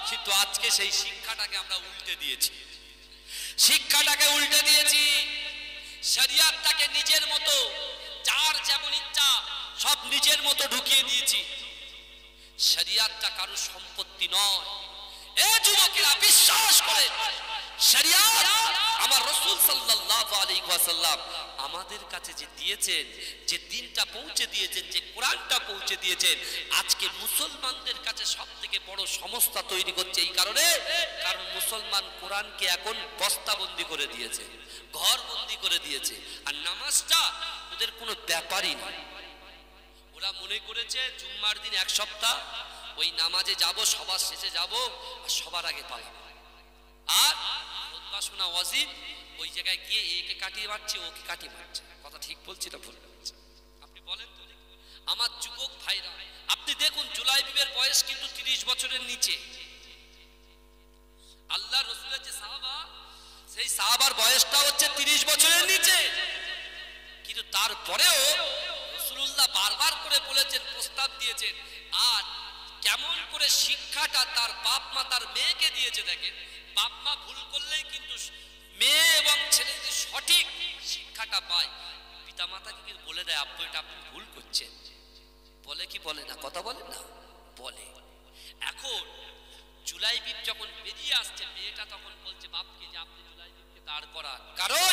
কিন্তু আজকে সেই শিক্ষাটাকে আমরা উল্টে দিয়েছি, শিক্ষাটাকে উল্টে দিয়েছি, শরিয়তটাকে নিজের মতো, যার যেমন ইচ্ছা সব নিজের মতো ঢুকিয়ে দিয়েছি। শরিয়তটা কারো সম্পত্তি নয়। এ যুবকেরা, বিশ্বাস করে শরিয়ত আমার রাসূল সাল্লাল্লাহু আলাইহি ওয়াসাল্লাম আমাদের কাছে যে দিয়েছেন, যে দিনটা পৌঁছে দিয়েছেন, যে কোরআনটা পৌঁছে দিয়েছেন, আজকে মুসলমানদের কাছে সবথেকে বড় সমস্যা তৈরি করছে। এই কারণে, কারণ মুসলমান কোরআনকে এখন বস্তাবন্দি করে দিয়েছে, ঘরবন্দি করে দিয়েছে, আর নামাজটা ওদের কোনো ব্যাপারই না। ওরা মনে করেছে জুম্মার দিন এক সপ্তাহ ওই নামাজে যাব, সবার শেষে যাব, আর সবার আগে পালাবো। আর খুতবা শোনা ওয়াজিব, ওই জায়গায় গিয়ে একে কাটিয়ে মারছে, ওকে কাটিয়ে মারছে। কথা ঠিক বলছি না ভুল বলছি? আপনি বলেন তো আমার যুবক ভাইরা, আপনি দেখুন জুলাইবিবের বয়স কিন্তু 30 বছরের নিচে। আল্লাহ রাসূলের যে সাহাবা, সেই সাহাবার বয়সটা হচ্ছে 30 বছরের নিচে। কিন্তু তারপরেও রাসূলুল্লাহ বারবার করে বলেছেন, প্রস্তাব দিয়েছেন। আর কেমন করে শিক্ষাটা তার বাপ মা তার মেয়েকে দিয়েছে দেখেন। বাপ মা ভুল করলেই কিন্তু মেয়ে এবং ছেলে যদি সঠিক শিক্ষাটা পায়, পিতা মাতাকে কিন্তু বলে দেয়, আব্বু এটা আপনি ভুল করছেন। বলে কি বলে না? কথা বলে না, বলে। এখন জুলাইবিব যখন বেরিয়ে আসছে, মেয়েটা তখন বলছে বাপকে যে আপনি জুলাইবিবকে দাঁড় করান, কারণ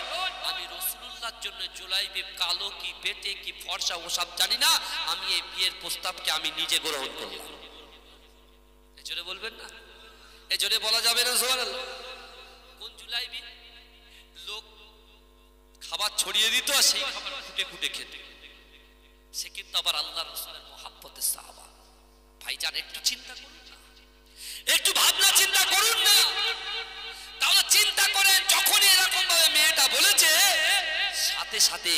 আমি রাসূলুল্লাহর জন্য জুলাইবিব কালো কি বেটে কি ফর্সা ওসব জানি না, আমি এই বিয়ের প্রস্তাবকে আমি নিজে গ্রহণ করলাম। এজোরে বলবেন না, এজোরে বলা যাবে না সুবহানাল্লাহ। কোন জুলাইবিব? লোক খাবার ছড়িয়ে দিত আর সেই খাবার খুঁটে খুঁটে খেত, সে কিন্তু আবার আল্লাহ রাসূলের মুহাব্বতের সাহাবা। ভাইজান একটু চিন্তা করুন না, একটু ভাবনা চিন্তা করুন না। তাহলে চিন্তা করেন, যখনই এরকম ভাবে মেয়েটা বলেছে, সাথে সাথে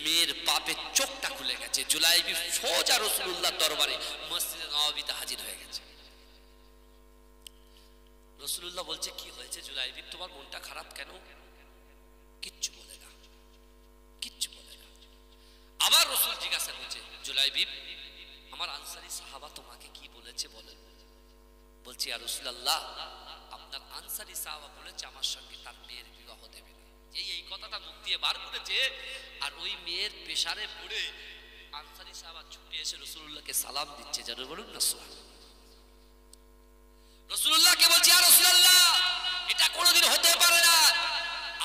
মেয়ের বাপের চোখটা খুলে গেছে। জুলাইবিব সোজা রাসূলুল্লাহর দরবারে মসজিদে নববীতে হাজির হয়ে গেছে। রাসূলুল্লাহ বলছে কি হয়েছে জুলাইবিব, তোমার মনটা খারাপ কেন? কিচ্ছু বলে না, কিচ্ছু বলে না। আবার রাসূল জিজ্ঞাসা করছে, জুলাইবিব আমার আনসারী সাহাবা তোমাকে কি বলেছে বলেন। বলছি ইয়া রাসূলুল্লাহ, আপনার আনসারী সাহাবা বলেছে আমার সঙ্গে তার মেয়ের বিবাহ দেবে না। এই কথাটা মুখ দিয়ে বার করেছে, আর ওই মেয়ের পেশারে পড়ে আনসারী সাহাবা ছুটে এসে রাসূলুল্লাহকে সালাম দিচ্ছে। যেন বলুন না সুবহানাল্লাহ। রাসূলুল্লাহকে বলছি ইয়া রাসূলুল্লাহ, এটা কোনোদিন হতে পারে না।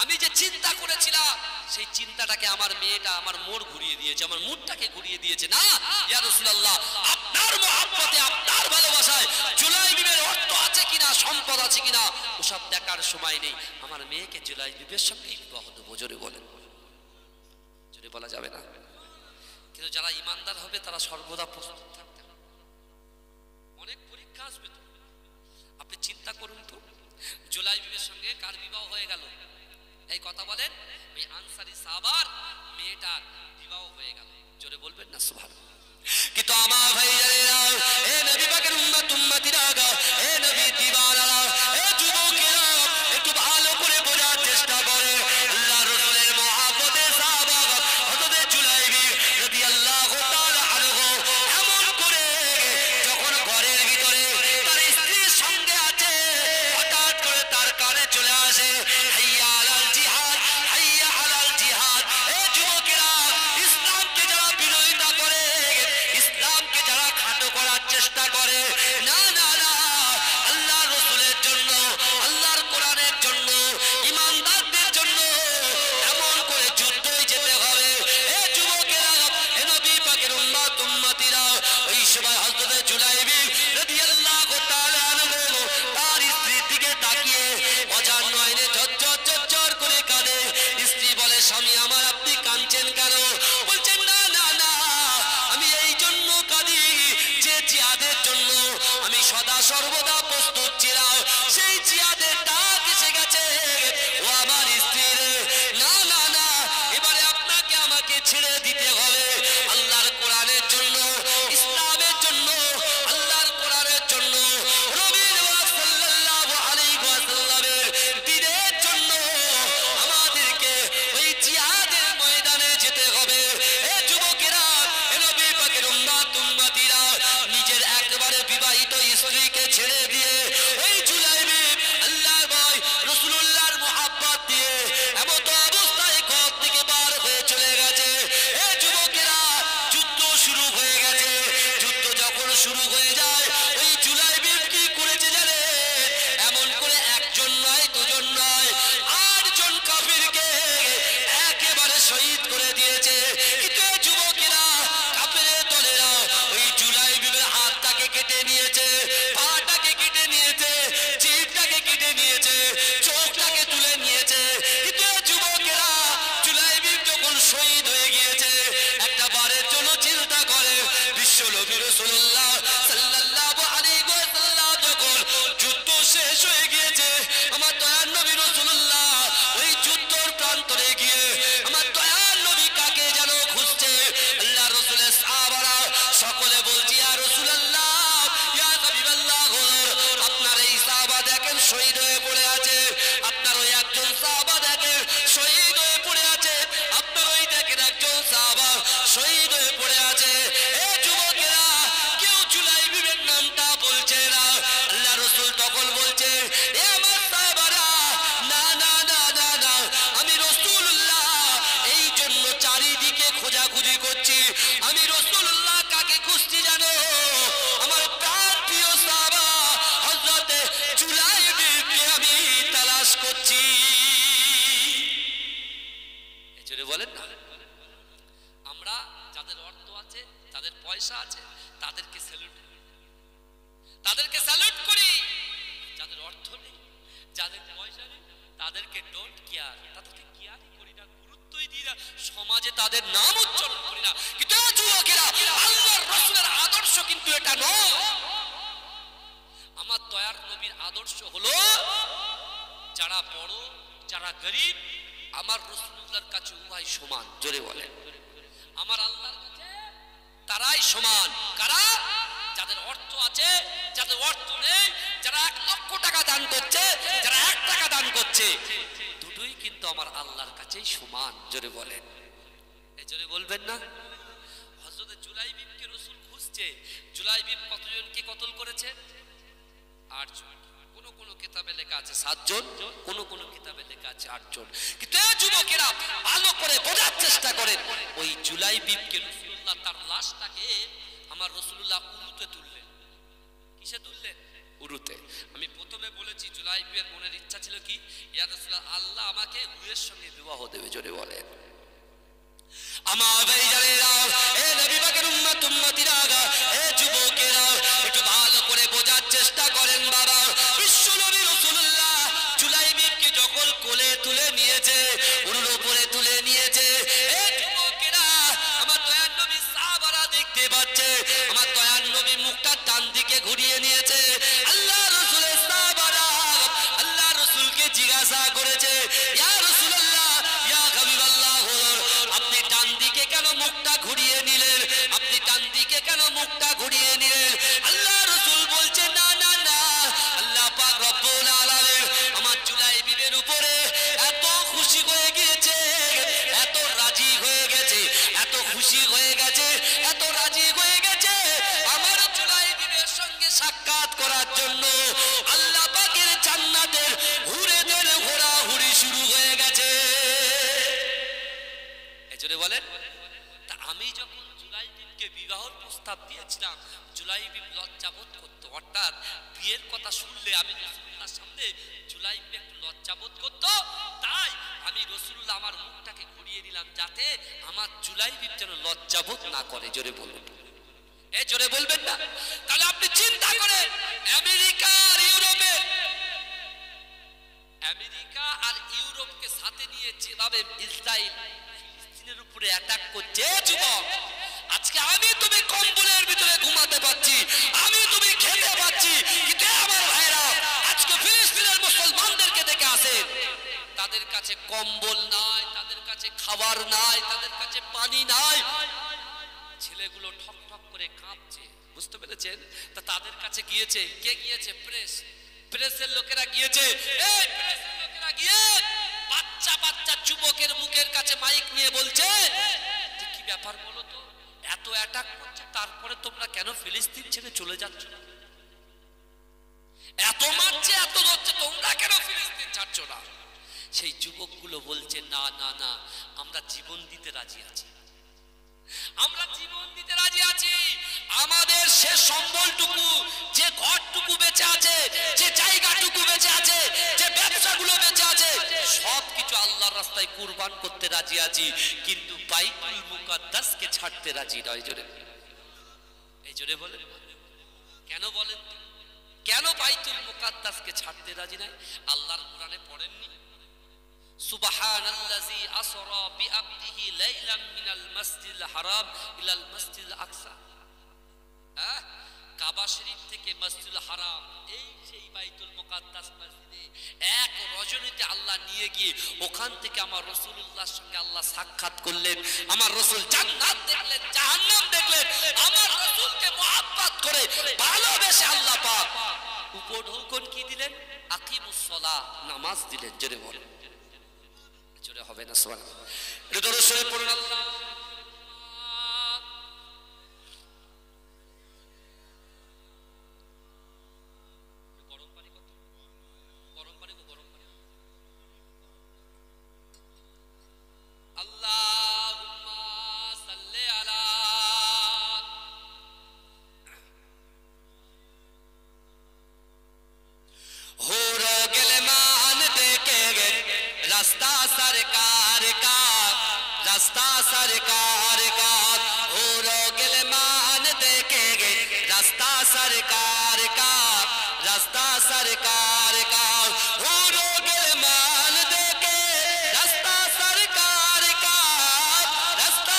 আমি যে চিন্তা করেছিলাম সেই চিন্তাটাকে আমার মেয়েটা আমার মোড় ঘুরিয়ে দিয়েছে, আমার মুডটাকে ঘুরিয়ে দিয়েছে। না ইয়া রাসূলুল্লাহ, আপনার মহব্বতে আপনার ভালোবাসায় জুলাইবিবের অর্থ আছে কিনা, সম্পদ আছে কিনা, ওসব দেখার সময় নেই। আমার মেয়েকে জুলাইবিবের সঙ্গে বিবাহ দেবো। জোরে বলেন, জোরে বলা যাবে না। কিন্তু যারা ইমানদার হবে তারা সর্বদা প্রস্তুত থাকতে হবে। অনেক পরীক্ষা আসবে তো। আপনি চিন্তা করুন তো, জুলাইবিবের সঙ্গে কার বিবাহ হয়ে গেল? এই কথা বলেন, ওই আনসারী সাহাবার মেয়েটার বিবাহ হয়ে গেল। জোরে বলবেন না সুবহানাল্লাহ। কিন্তু আমার ভাইজানেরা, এ নবী পাকের উম্মত উম্মতিরা, এ নবী দিওয়ানারা, এ যুবকেরা, একটু ভালো করে বোঝার চেষ্টা করেন। আল্লাহ রাসূলের মুহাব্বতে সাহাবা হযরত জুলাইবিব রাদিয়াল্লাহু তাআলা আনহু এমন করে যখন ঘরের ভিতরে তার স্ত্রীর সঙ্গে আছে, হঠাৎ করে তার কানে চলে আসে হাইয়া আলাল জিহাদ, হাইয়া আলাল জিহাদ। এ যুবকেরা, ইসলামকে যারা বিরোধিতা করে, ইসলামকে যারা খাটো করার চেষ্টা করে, না না না, আল্লাহ রাসূলের জন্য, আল্লাহর কোরআনের জন্য, ইমানদারদের জন্য এমন করে যুদ্ধই যেতে হবে। এ যুবকেরা, এ নবী পাকের উম্মত উম্মতিরা, ওই সময় হযরত জুলাইবিব রাদিয়াল্লাহু তাআলা আনহু তার স্ত্রীর দিকে তাকিয়ে অজান নয়নে ঝরঝর ঝরঝর করে কাঁদে। স্ত্রী বলে, স্বামী আমার আপনি কাঁদছেন কেন? বলছেন না না না, আমি এই জন্য কাঁদি যে জিহাদের জন্য আমি সদা সর্বদা প্রস্তুত ছিলাম, সেই জিহাদের ডাক এসে গেছে। ও আমার স্ত্রী রে, না না না, এবারে আপনাকে আমাকে ছেড়ে দিতে হবে আল্লাহর কোরআনের জন্য, ইসলামের জন্য, আল্লাহর কোরআনের জন্য, নবীর সাল্লাল্লাহু আলাইহি ওয়াসাল্লামের দ্বীনের জন্য আমাদেরকে ওই জিহাদের ময়দানে যেতে হবে। এ যুবকেরা, এ নবী পাকের উম্মত উম্মতিরা, নিজের একবারে বিবাহিত স্ত্রীকে ছেড়ে দিয়ে ওই জুলাইবিব আল্লাহ ভাই রাসূলুল্লাহর মুহাব্বত দিয়ে এমন অবস্থায় ঘর থেকে বার হয়ে চলে গেছে। এ যুবকেরা, যুদ্ধ শুরু হয়ে গেছে। যুদ্ধ যখন শুরু হয়ে যায়, ওই জুলাইবিব কি করেছে জানেন? এমন করে একজন নয়, দুজন নয়, 8 জন কাফিরকে একেবারে শহীদ করে দিয়েছে। কিন্তু এ যুবকেরা, কাফেরের দলেরা ওই জুলাইবিবের হাতটাকে কেটে নিয়েছে, পাটাকে কেটে নিয়েছে, জিহ্বাটাকে কেটে নিয়েছে, চোখটাকে তুলে নিয়েছে। কিন্তু এ যুবকেরা, জুলাইবিব যখন শহীদ হয়ে গিয়েছে, একটা বারের জন্য চিন্তা করে বিশ্ব নবী রাসূলুল্লাহ তাদের নাম উচ্চারণ করি না। কিন্তু যুবকেরা, আল্লাহর রাসূলের আদর্শ কিন্তু এটা নয়। আমার দয়ার নবীর আদর্শ হলো যারা বড় যারা গরিব আমার রাসূলুল্লাহর কাছে উভয় সমান। জোরে বলেন, আমার আল্লাহর কাছে তারাই সমান। কারা? যাদের অর্থ আছে, যাদের অর্থ নেই, যারা 1 লক্ষ টাকা দান করছে, যারা 1 টাকা দান করছে, দুটোই কিন্তু আমার আল্লাহর কাছেই সমান। জোরে বলেন, এই জোরে বলবেন না? হযরত জুলাইবিবকে রাসূল খুঁজছে। জুলাইবিব কতজনকে কতল করেছে? 8 জন। কোন কোন কিতাবে লেখা আছে 7 জন, কোন কোন কিতাবে লেখা আছে 8 জন। কিন্তু এই যুবকেরা ভালো করে বোঝার চেষ্টা করেন, ওই জুলাইবিবকে রাসূলুল্লাহ তার লাশটাকে আমার রাসূলুল্লাহ উরুতে তুললেন। কিসে তুললেন? উরুতে। আমি প্রথমে বলেছি জুলাইবিবের মনের ইচ্ছা ছিল কি, ইয়া রাসূলুল্লাহ, আল্লাহ আমাকে উরের সঙ্গে বিবাহ দেবে। জোরে বলেন। আমার ভাইজানেরা, এ নবী পাকের উম্মত উম্মতিরা, এ যুবকেরা, একটু ভালো করে বোঝার চেষ্টা করেন বাবা। বিশ্ব নবী রাসূলুল্লাহ জুলাইবিবকে যখন কোলে তুলে নিয়েছে, উরুর উপরে তুলে নিয়েছে, এ যুবকেরা, আমার দয়ার নবী সাহাবারা দেখতে পাচ্ছে, আমার দয়ার নবী মুখটা ডান দিকে ঘুরিয়ে নিয়েছে। আল্লাহ রাসূলের সাহাবারা আল্লাহ রাসূলকে জিজ্ঞাসা করেছে, ইয়া রাসূলুল্লাহ, ইয়া হাবিবাল্লাহ, আপনি ডান দিকে কেন মুখটা ঘুরিয়ে নিলেন? আপনি ডান দিকে কেন মুখটা ঘুরিয়ে নিলেন? আল্লাহ রাসূল বলছে, না না না, আল্লাহ পাক রব্বুল আলামিন আমার জুলাইবিবের উপরে এত খুশি হয়ে গিয়েছে, এত রাজি হয়ে গেছে, এত খুশি হয়ে গেছে, এত রাজি হয়ে গেছে, আমার জুলাইবিবের সঙ্গে সাক্ষাৎ করার জন্য আল্লাহ পাকের জান্নাতের হুরেদের ঘোরাঘুরি শুরু হয়ে গেছে। এজন্য বলেন, তা আমি যখন জুলাইবিবকে বিবাহের প্রস্তাব দিয়েছিলাম, জুলাইবিব লজ্জাবোধ করতো, অর্থাৎ বিয়ের কথা শুনলে আমি রাসূলুল্লাহর সামনে জুলাইবিব একটু লজ্জাবোধ করতো, তাই আমি রাসূলুল্লাহ আমার মুখটাকে ঘুরিয়ে দিলাম যাতে আমার জুলাইবিব যেন লজ্জাবোধ না করে। জোরে বলুন, এ জোরে বলবেন না? তাহলে আপনি চিন্তা করেন, আমেরিকা আর ইউরোপকে সাথে নিয়ে যেভাবে ইসরায়েল ফিলিস্তিনের উপরে অ্যাটাক করছে, যুবক, আজকে আমি তুমি কম্বলের ভিতরে ঘুমাতে পাচ্ছি, আমি তুমি খেতে পাচ্ছি, কিন্তু আমার ভাইরা আজকে ফিলিস্তিনের মুসলমানদেরকে দেখে আসেন, তাদের কাছে কম্বল নাই, তাদের কাছে খাবার নাই, তাদের কাছে পানি নাই, ছেলেগুলো ঠক ঠক করে কাঁপছে। বুঝতে পেরেছেন? তা তাদের কাছে গিয়েছে, কে গিয়েছে? প্রেসের লোকেরা গিয়েছে। এই প্রেসের লোকেরা গিয়ে বাচ্চা বাচ্চা যুবকের মুখের কাছে মাইক নিয়ে বলছে যে কি ব্যাপার বলো তো, এত অ্যাটাক করছে, তারপরে তোমরা কেন ফিলিস্তিন ছেড়ে চলে যাচ্ছ? এত মারছে, এত ধরছে, তোমরা কেন ফিলিস্তিন ছাড়ছো না? সেই যুবকগুলো বলছে, না না না, আমরা জীবন দিতে রাজি আছি, আমরা জীবন দিতে রাজি আছি, আমাদের সে সম্বলটুকু, যে ঘরটুকু বেঁচে আছে, যে জায়গাটুকু বেঁচে আছে, যে ব্যবসাগুলো বেঁচে আছে, সবকিছু আল্লাহর রাস্তায় কুরবান করতে রাজি আছি, কিন্তু বাইতুল মুকাদ্দাসকে ছাড়তে রাজি নয়। জোরে, এই জোরে বলেন, কেন বলেন? কেন বাইতুল মুকাদ্দাসকে ছাড়তে রাজি নাই? আল্লাহর কোরআনে পড়েননি, সুবহানাল্লাযী আসরা বিআবদিহি লাইলাম মিনাল মাসজিদিল হারাম ইলাল মাসজিদিল আকসা। হ্যাঁ, কাবা শরীফ থেকে মসজিদুল হারাম, এই সেই বাইতুল মুকাদ্দাস মসজিদে এক রজনীতে আল্লাহ নিয়ে গিয়ে ওখান থেকে আমার রাসূলুল্লাহর সঙ্গে আল্লাহ সাক্ষাৎ করলেন। আমার রাসূল জান্নাত দেখলেন, জাহান্নাম দেখলেন, আমার রাসূলকে মুহাব্বত করে ভালোবেসে আল্লাহ পাক উপঢৌকন কি দিলেন? আকিমুস সালাহ, নামাজ দিলেন। জোরে বলেন, জোরে হবে না? সুবহানাল্লাহ। এটা দরুদ শরীফ পড়ুন। আল্লাহ सरकार का हो रोगिल मान देखेंगे, रास्ता सरकार का, रास्ता सरकार का हो रोगिल मान देखे, रास्ता सरकार का, रास्ता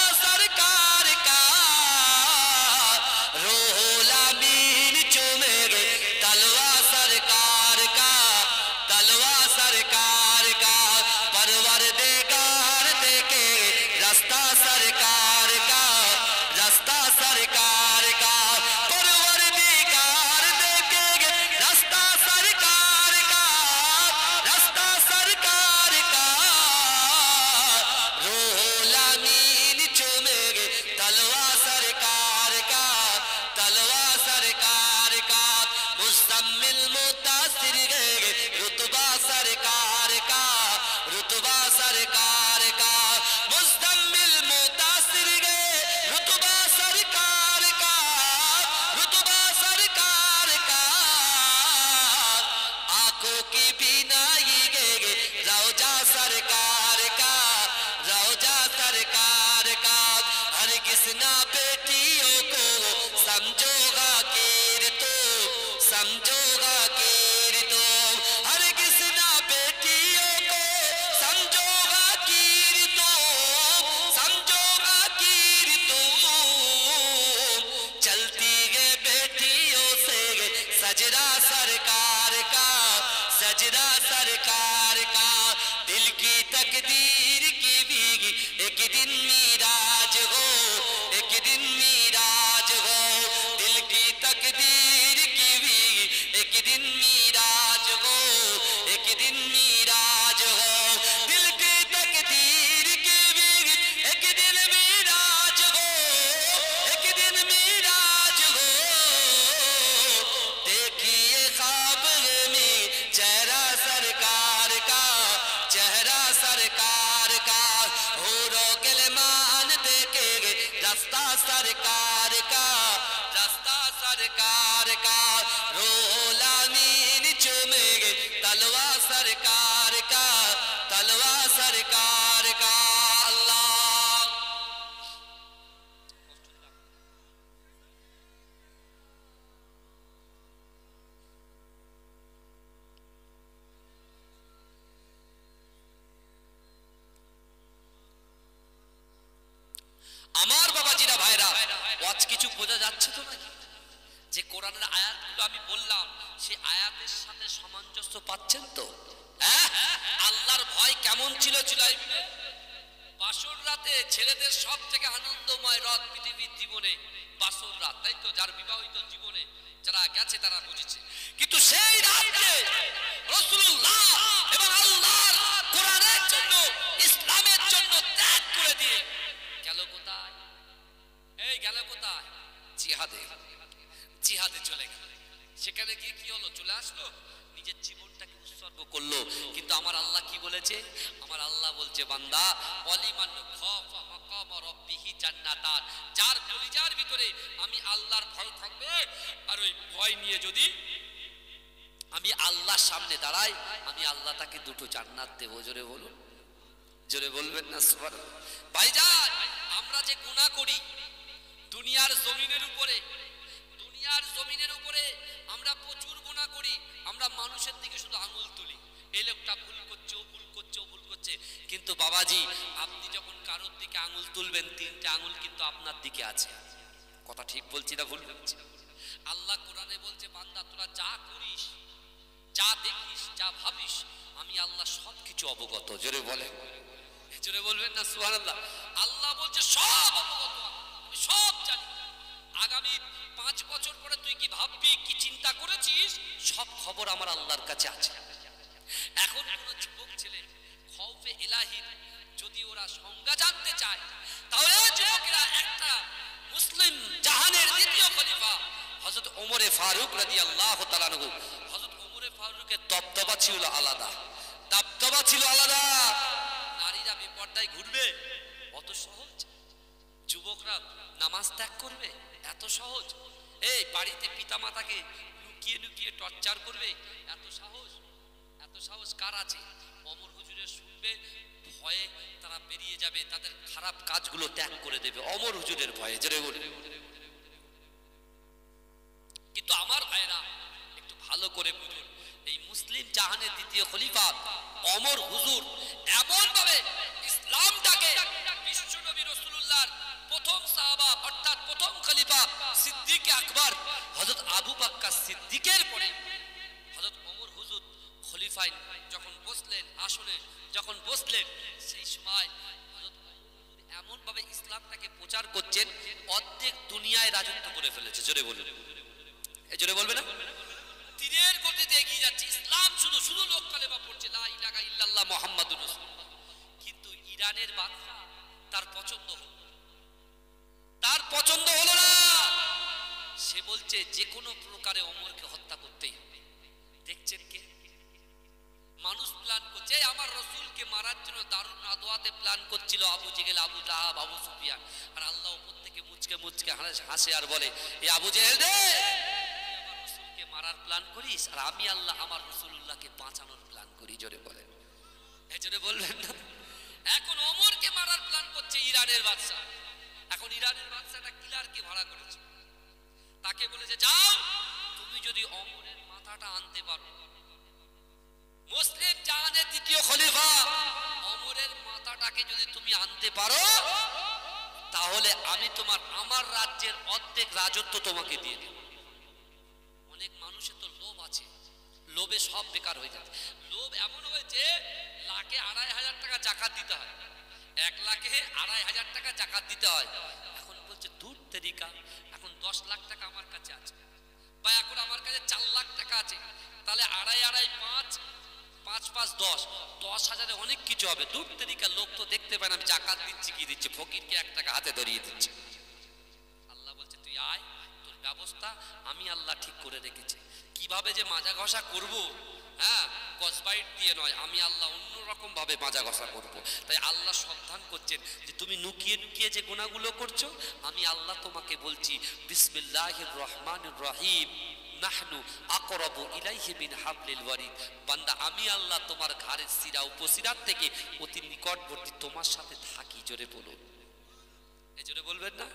समझोगा कीर तुम, हरगिज़ ना बेटियों को समझोगा कीर तुम, समझोगा कीर तुम। चलती है बेटियों से सजरा सरकार का, सजरा सरकार का। दिल की तकदीर की भी एक दिन मीराज हो, एक दिन मीराज हो। दिल की तकदीर की भी एक दिन मीराज हो, एक दिन मीराज हो। दिल की तकदीर की भी एक दिन मीराज हो, एक दिन मीराज हो। देखिए ख्वाब में चेहरा सरकार का, चेहरा सरकार का। हो गिलमान देखेंगे रास्ता सरकार का, रास्ता सरकार का। रोलामीन चूमेंगे तलवा सरकार का, तलवा सरकार का। अल्लाह আমার বাবাজিরা ভাইরা, ওয়াজ কিছু বোঝা যাচ্ছে তো নাকি? যে কোরআনের আয়াতগুলো আমি বললাম সেই আয়াতের সাথে সামঞ্জস্য পাচ্ছেন তো? হ্যাঁ, আল্লাহর ভয় কেমন ছিল জুলাইবিনে? বাসর রাতে ছেলেদের সব থেকে আনন্দময় রাত পৃথিবীর জীবনে বাসর রাত, তাই তো? যার বিবাহিত জীবনে যারা গেছে তারা বুঝেছে। কিন্তু সেই রাতে রাসূলুল্লাহ এবং আল্লাহর কোরআনের জন্য, ইসলামের জন্য ত্যাগ করে দিয়ে গেল কোথায়? এই গেল কোথায়? জিহাদে, জিহাদে চলে গেল। সেখানে গিয়ে কি হলো? চলে আসলো, নিজের জীবনটাকে উৎসর্গ করলো। কিন্তু আমার আল্লাহ কি বলেছে? আমার আল্লাহ বলছে, বান্দা ওয়ালিমান খাফা মাকাম রাব্বিহি জান্নাতান, যার কলিজার ভিতরে আমি আল্লাহর ভয় থাকবে, আর ওই ভয় নিয়ে যদি আমি আল্লাহর সামনে দাঁড়াই, আমি আল্লাহ তাকে দুটো জান্নাত দেব। জোরে বলুন, জোরে বলবেন না সুবহানাল্লাহ? ভাইজান, আমরা যে গুনাহ করি দুনিয়ার জমিনের উপরে, দুনিয়ার জমিনের উপরে আমরা প্রচুর গুনাহ করি। আমরা মানুষের দিকে শুধু আঙুল তুলি, এই লোকটা ভুল করছে, ও ভুল করছে, ও ভুল করছে। কিন্তু বাবাজি, আপনি যখন কারোর দিকে আঙুল তুলবেন, তিনটা আঙুল কিন্তু আপনার দিকে আছে। কথা ঠিক বলছি না ভুল বলছি? আল্লাহ কোরআনে বলছে, বান্দা তোরা যা করিস, যা দেখিস, যা ভাবিস, আমি আল্লাহ সব কিছু অবগত। জোরে বলেন, জোরে বলবেন না সুবহানাল্লাহ? আল্লাহ বলছে সব অবগত, আমি সব জানি। আগামী 5 বছর পরে তুই কি ভাববি, কি চিন্তা করেছিস, সব খবর আমার আল্লাহর কাছে আছে। এখন কোন যুবক ছেলে খৌফে ইলাহির যদি ওরা সংজ্ঞা জানতে চায়, তাহলে যুবকেরা একটা মুসলিম জাহানের দ্বিতীয় খলিফা হযরত ওমরে ফারুক রাদিয়াল্লাহু তাআলা আনহু, হযরত ওমরে ফারুকের দবদবা ছিল আলাদা, দবদবা ছিল আলাদা। নারীরা বেপর্দায় ঘুরবে, অত সহজ? যুবকরা নামাজ ত্যাগ করবে, এত সহজ? এই বাড়িতে পিতামাতাকে লুকিয়ে লুকিয়ে টর্চার করবে, এত সাহস? এত সাহস কার আছে? ওমর হুজুরের শুনবে, ভয়ে তারা বেরিয়ে যাবে, তাদের খারাপ কাজগুলো ত্যাগ করে দেবে ওমর হুজুরের ভয়ে। জোরে বলে। কিন্তু আমার ভাইরা একটু ভালো করে বুঝুন, এই মুসলিম জাহানের দ্বিতীয় খলিফা ওমর হুজুর এমন ভাবে ইসলামটাকে বিশ্বনবী রাসূলুল্লাহর প্রথম সাহাবা অর্থাৎ প্রথম খলিফা সিদ্দিক আকবর হযরত আবু বকর সিদ্দিকের পরে হযরত ওমর হুজুর খলিফায় যখন বসলেন, আসলে যখন বসলেন, সেই সময় হযরত ওমর হুজুর এমন ভাবে ইসলামটাকে প্রচার করছেন, অর্ধেক দুনিয়ায় রাজত্ব করে ফেলেছে। জোরে বলুন, এই জোরে বলবে না? তীরের গতিতে এগিয়ে যাচ্ছে ইসলাম, শুধু শুধু লোক কালেমা পড়ছে, লা ইলাহা ইল্লাল্লাহ মুহাম্মাদুর রাসূলুল্লাহ। কিন্তু ইরানের বাদশা তার পছন্দ হলো, তার পছন্দ হলো না। সে বলছে যে কোনো প্রকারে ওমরকে হত্যা করতেই হবে। দেখছেন কে মানুষ প্ল্যান করছে? আমার রাসূলকে মারার জন্য দারুন নাদওয়াতে প্ল্যান করছিল আবু জেহেল, আবু লাহাব, আবু সুফিয়ান। আর আল্লাহ উপর থেকে মুচকে মুচকে হাসে আর বলে, এ আবু জেহেল রে, আমার রাসূলকে মারার প্ল্যান করিস, আর আমি আল্লাহ আমার রাসূলুল্লাহকে বাঁচানোর প্ল্যান করি। জোরে বলেন, এই জোরে বলবেন না? এখন ওমরকে মারার প্ল্যান করছে ইরানের বাদশা। এখন ইরানের বাদশাটা কিলারকে ভাড়া করেছে, তাকে বলেছে যাও তুমি তুমি যদি ওমরের মাথাটা আনতে পারো, মুসলিম জাহানের দ্বিতীয় খলিফা ওমরের মাথাটাকে যদি তুমি আনতে পারো, তাহলে আমি আমার রাজ্যের অর্ধেক রাজত্ব তোমাকে দিয়ে দেব। অনেক মানুষের তো লোভ আছে, লোভে সব বেকার হয়ে যাচ্ছে। লোভ এমন হয়েছে, লাখে 2,500 টাকা জাকাত দিতে হয়, 1 লাখে 2,500 টাকা জাকাত দিতে হয়। এখন বলছে দূর তরিকা, এখন 10 লাখ টাকা আমার কাছে আছে, বা এখন আমার কাছে 4 লাখ টাকা আছে, তাহলে 2.5 5 5 5 10 10,000-এ অনেক কিছু হবে। দূর তরিকা, লোক তো দেখতে পায় না আমি জাকাত দিচ্ছি কি দিচ্ছি, ফকিরকে 1 টাকা হাতে ধরিয়ে দিচ্ছে। আল্লাহ বলছে তুই আয়, তোর ব্যবস্থা আমি আল্লাহ ঠিক করে রেখেছি। কিভাবে যে মাজা ঘষা করবো, হ্যাঁ, কসবাইট দিয়ে নয়, আমি আল্লাহ অন্যরকম ভাবে মাজা ঘষা করবো। তাই আল্লাহ সাবধান করছেন যে তুমি লুকিয়ে লুকিয়ে যে গুনাহগুলো করছো, আমি আল্লাহ তোমাকে বলছি বিসমিল্লাহির রহমানির রহিম নাহনু আকরাবু ইলাইহি মিন হাবলিল ওয়ারিদ। বান্দা আমি আল্লাহ তোমার ঘাড়ের শিরা উপশিরার থেকে অতি নিকটবর্তী, তোমার সাথে থাকি। জোরে বলুন, এই জোরে বলবেন না?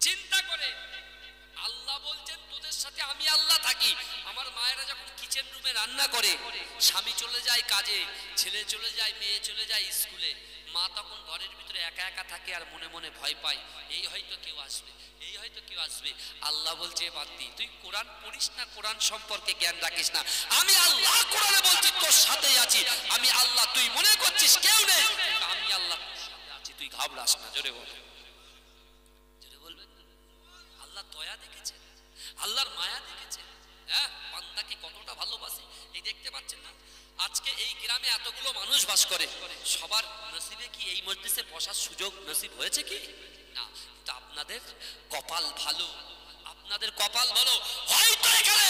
চিন্তা করে আল্লাহ বলছেন তোদের সাথে আমি আল্লাহ থাকি। আমার মায়েরা যখন কিচেন রুমে রান্না করে, স্বামী চলে যায় কাজে, ছেলে চলে যায়, মেয়ে চলে যায় স্কুলে, মা তখন ঘরের ভিতরে একা একা থাকে আর মনে মনে ভয় পায়, এই হয়তো কেউ আসবে, এই হয়তো কেউ আসবে। আল্লাহ বলছে বান্দি তুই কোরআন পড়িস না, কোরআন সম্পর্কে জ্ঞান রাখিস না, আমি আল্লাহ কোরআনে বলছি তোর সাথেই আছি। আমি আল্লাহ, তুই মনে করছিস কেউ নেই, আমি আল্লাহ তোর সাথে আছি, তুই ঘাবড়াস না। জোরে বল, জোরে বলবেন। আল্লাহ দয়া দেখেছেন, আল্লাহর মায়া দেখেছেন, হ্যাঁ, বান্দাকে কতটা ভালোবাসে। এই দেখতে পাচ্ছেন না, আজকে এই গ্রামে এতগুলো মানুষ বাস করে, সবার নসিবে কি এই মজলিসে বসার সুযোগ নসিব হয়েছে কি না? কিন্তু আপনাদের কপাল ভালো, আপনাদের কপাল ভালো। হয়তো এখানে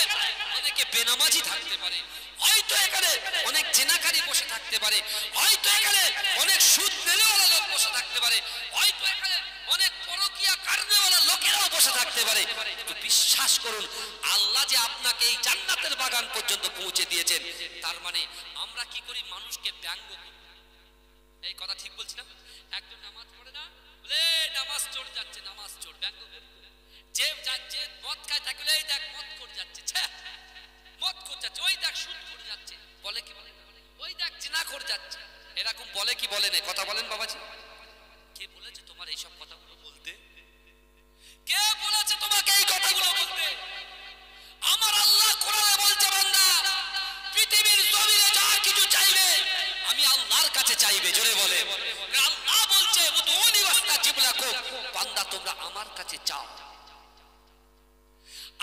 অনেকে বেনামাজি থাকতে পারে, হয়তো এখানে অনেক জেনাকারী বসে থাকতে পারে, হয়তো এখানে অনেক সুদ নেওয়ালা লোক বসে থাকতে পারে, হয়তো এখানে অনেক পরকীয়া কারণেওয়ালা লোকেরাও বসে থাকতে পারে। কিন্তু বিশ্বাস করুন, আল্লাহ যে আপনাকে এই জান্নাতের বাগান পর্যন্ত পৌঁছে দিয়েছেন, তার মানে আমরা কি করি? মানুষকে ব্যঙ্গ করি। এই কথা ঠিক বলছি না? একজন নামাজ পড়ে না, বলে নামাজ চোর যাচ্ছে, নামাজ চোর, ব্যঙ্গ করি। যে যাচ্ছে মদ খায় তাকে বলে এই দেখ মদ করে যাচ্ছে, মদ করে যাচ্ছে, ওই দেখ সুদ করে যাচ্ছে, বলে কি বলে, ওই দেখ জিনা করে যাচ্ছে, এরকম বলে কি বলে না? কথা বলেন বাবাজি। কে বলেছে তোমার এইসব কথাগুলো বলতে? কে বলেছে তোমাকে এই কথাগুলো বলতে? আমার আল্লাহ কোরআনে বলছে বান্দা পৃথিবীর জমিনে যা কিছু চাইবে আমি আল্লাহর কাছে চাইবে। জোরে বলে, আল্লাহ বলছে উদউনি ওয়াস্তাজিব লাকুম, বান্দা তোমরা আমার কাছে চাও।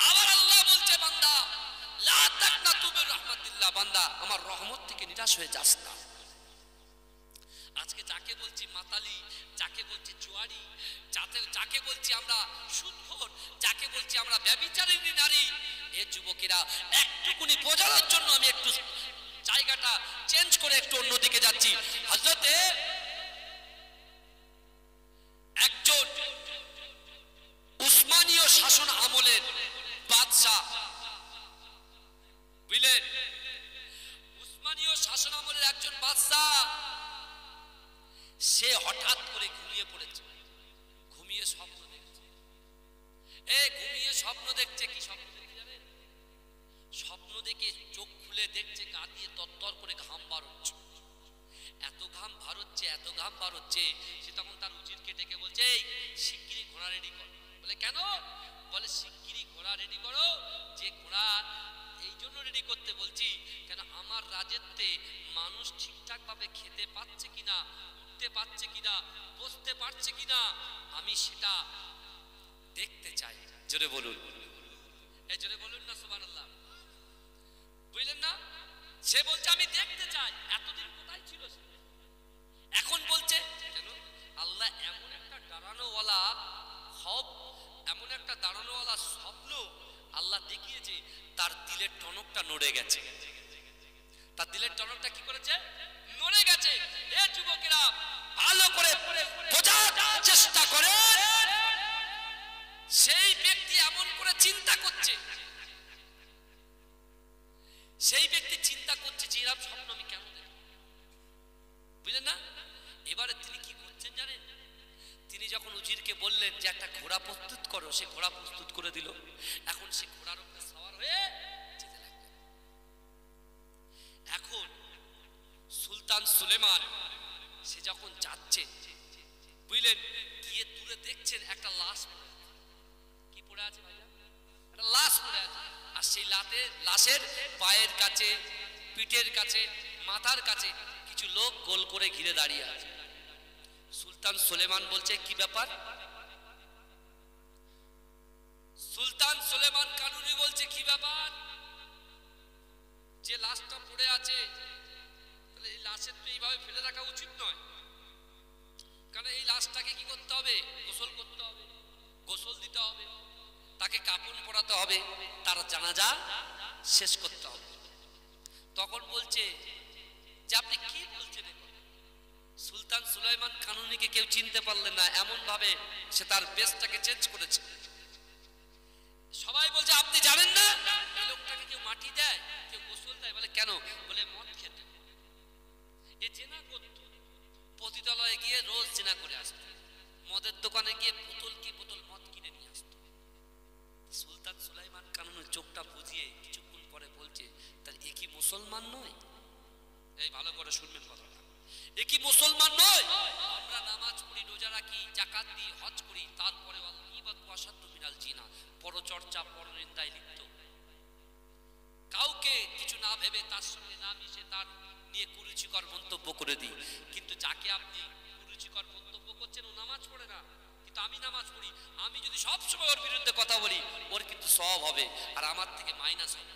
আবার আল্লাহ বলছে বান্দা লা তাকনাতু মির রাহমাতিল্লাহ, বান্দা আমার রহমত থেকে নিরাশ হয়ে যাস না। আজকে যাকে বলছি মাতালি, যাকে বলছি জুয়ারি, যাকে বলছি আমরা সুদখোর, যাকে বলছি আমরা ব্যভিচারিণী নারী, এ যুবকেরা একটুকুনি বোঝানোর জন্য আমি একটু জায়গাটা চেঞ্জ করে একটু অন্যদিকে যাচ্ছি। হযরতে একজন উসমানীয় শাসন আমলের বাদশা, বুঝলেন, উসমানীয় শাসন আমলের একজন বাদশা, সে হঠাৎ করে ঘুমিয়ে পড়েছে, ঘুমিয়ে স্বপ্ন দেখছে। ঘুমিয়ে স্বপ্ন দেখছে, কি স্বপ্ন দেখছে জানেন? স্বপ্ন দেখে চোখ খুলে দেখছে গা দিয়ে তরতর করে ঘাম বার হচ্ছে, এত ঘাম বার হচ্ছে, এত ঘাম বার হচ্ছে। সে তখন তার উজিরকে ডেকে বলছে এই শিগগিরই ঘোড়া রেডি কর। বলে কেন? বলে শিগগিরই ঘোড়া রেডি করো। যে ঘোড়া এই জন্য রেডি করতে বলছি কেন, আমার রাজত্বে মানুষ ঠিকঠাক ভাবে খেতে পাচ্ছে কিনা, উঠতে পারছে কিনা, বসতে পারছে কিনা, আমি সেটা দেখতে চাই। জোরে বলুন, এই জোরে বলুন না সুবহানাল্লাহ, বুঝলেন না? সে বলছে আমি দেখতে চাই। এতদিন কোথায় ছিল সে? এখন বলছে কেন? আল্লাহ এমন একটা দাঁড়ানোওয়ালা খব, এমন একটা দাঁড়ানোওয়ালা স্বপ্ন আল্লাহ দেখিয়েছে, তার দিলের টনকটা নড়ে গেছে। তার দিলের টনকটা কি করেছে? নড়ে গেছে। এ যুবকেরা ভালো করে বোঝার চেষ্টা করে, সেই ব্যক্তি এমন করে চিন্তা করছে, সেই ব্যক্তি চিন্তা করছে যে এরকম স্বপ্ন আমি কেন দেখব, বুঝলেন না? এবারে তিনি কি করছেন জানেন? তিনি যখন উজিরকে বললেন যে একটা ঘোড়া প্রস্তুত করো, সে ঘোড়া প্রস্তুত করে দিল। এখন সে ঘোড়ার উপরে সওয়ার হয়ে সুলতান সুলেমান সে যখন যাচ্ছে বুঝলেন, গিয়ে দূরে দেখছেন একটা লাশ কি পড়ে আছে ভাইয়া, একটা লাশ পড়ে আছে। আর সেই লাশের পায়ের কাছে, পিঠের কাছে, মাথার কাছে কিছু লোক গোল করে ঘিরে দাঁড়িয়ে আছে। সুলতান সুলেমান বলছে কি ব্যাপার? সুলতান সুলেমান কানুনি বলছে কি ব্যাপার, যে লাশটা পড়ে আছে তাহলে এই লাশের তো এইভাবে ফেলে রাখা উচিত নয়, কারণ এই লাশটাকে কি করতে হবে? গোসল করতে হবে, গোসল দিতে হবে, তাকে কাফন পরাতে হবে, তার জানাজা শেষ করতে হবে। তখন বলছে যে আপনি কি বলছেন? সুলতান সুলাইমান কানুনিকে কেউ চিনতে পারলেন না, এমন ভাবে সে তার বেশটাকে চেঞ্জ করেছে। সবাই বলছে আপনি জানেন না এই লোকটাকে কেউ মাটি দেয়, কেউ গোসল দেয়? বলে কেন? বলে মদ খেতে। এ জেনা করত, পতিতালয়ে গিয়ে রোজ জেনা করে আসতো, মদের দোকানে গিয়ে বোতল মদ কিনে নিয়ে আসতো। সুলতান সুলাইমান কানুনের চোখটা বুঝিয়ে কিছুক্ষণ পরে বলছে তার এ কি মুসলমান নয়? এই ভালো করে শুনবেন কথাটা, এ কি মুসলমান নয়? আমরা নামাজ পড়ি, রোজা রাখি, যাকাত দিই, হজ করি, তারপরে পরচর্চা, পরনিন্দায় লিপ্ত, কাউকে কিছু না ভেবে তার সঙ্গে না মিশে তার নিয়ে কুরুচিকর মন্তব্য করে দিই। কিন্তু যাকে আপনি কুরুচিকর মন্তব্য করছেন ও নামাজ পড়ে না, কিন্তু আমি নামাজ পড়ি, আমি যদি সবসময় ওর বিরুদ্ধে কথা বলি ওর কিন্তু সওয়াব হবে আর আমার থেকে মাইনাস হবে।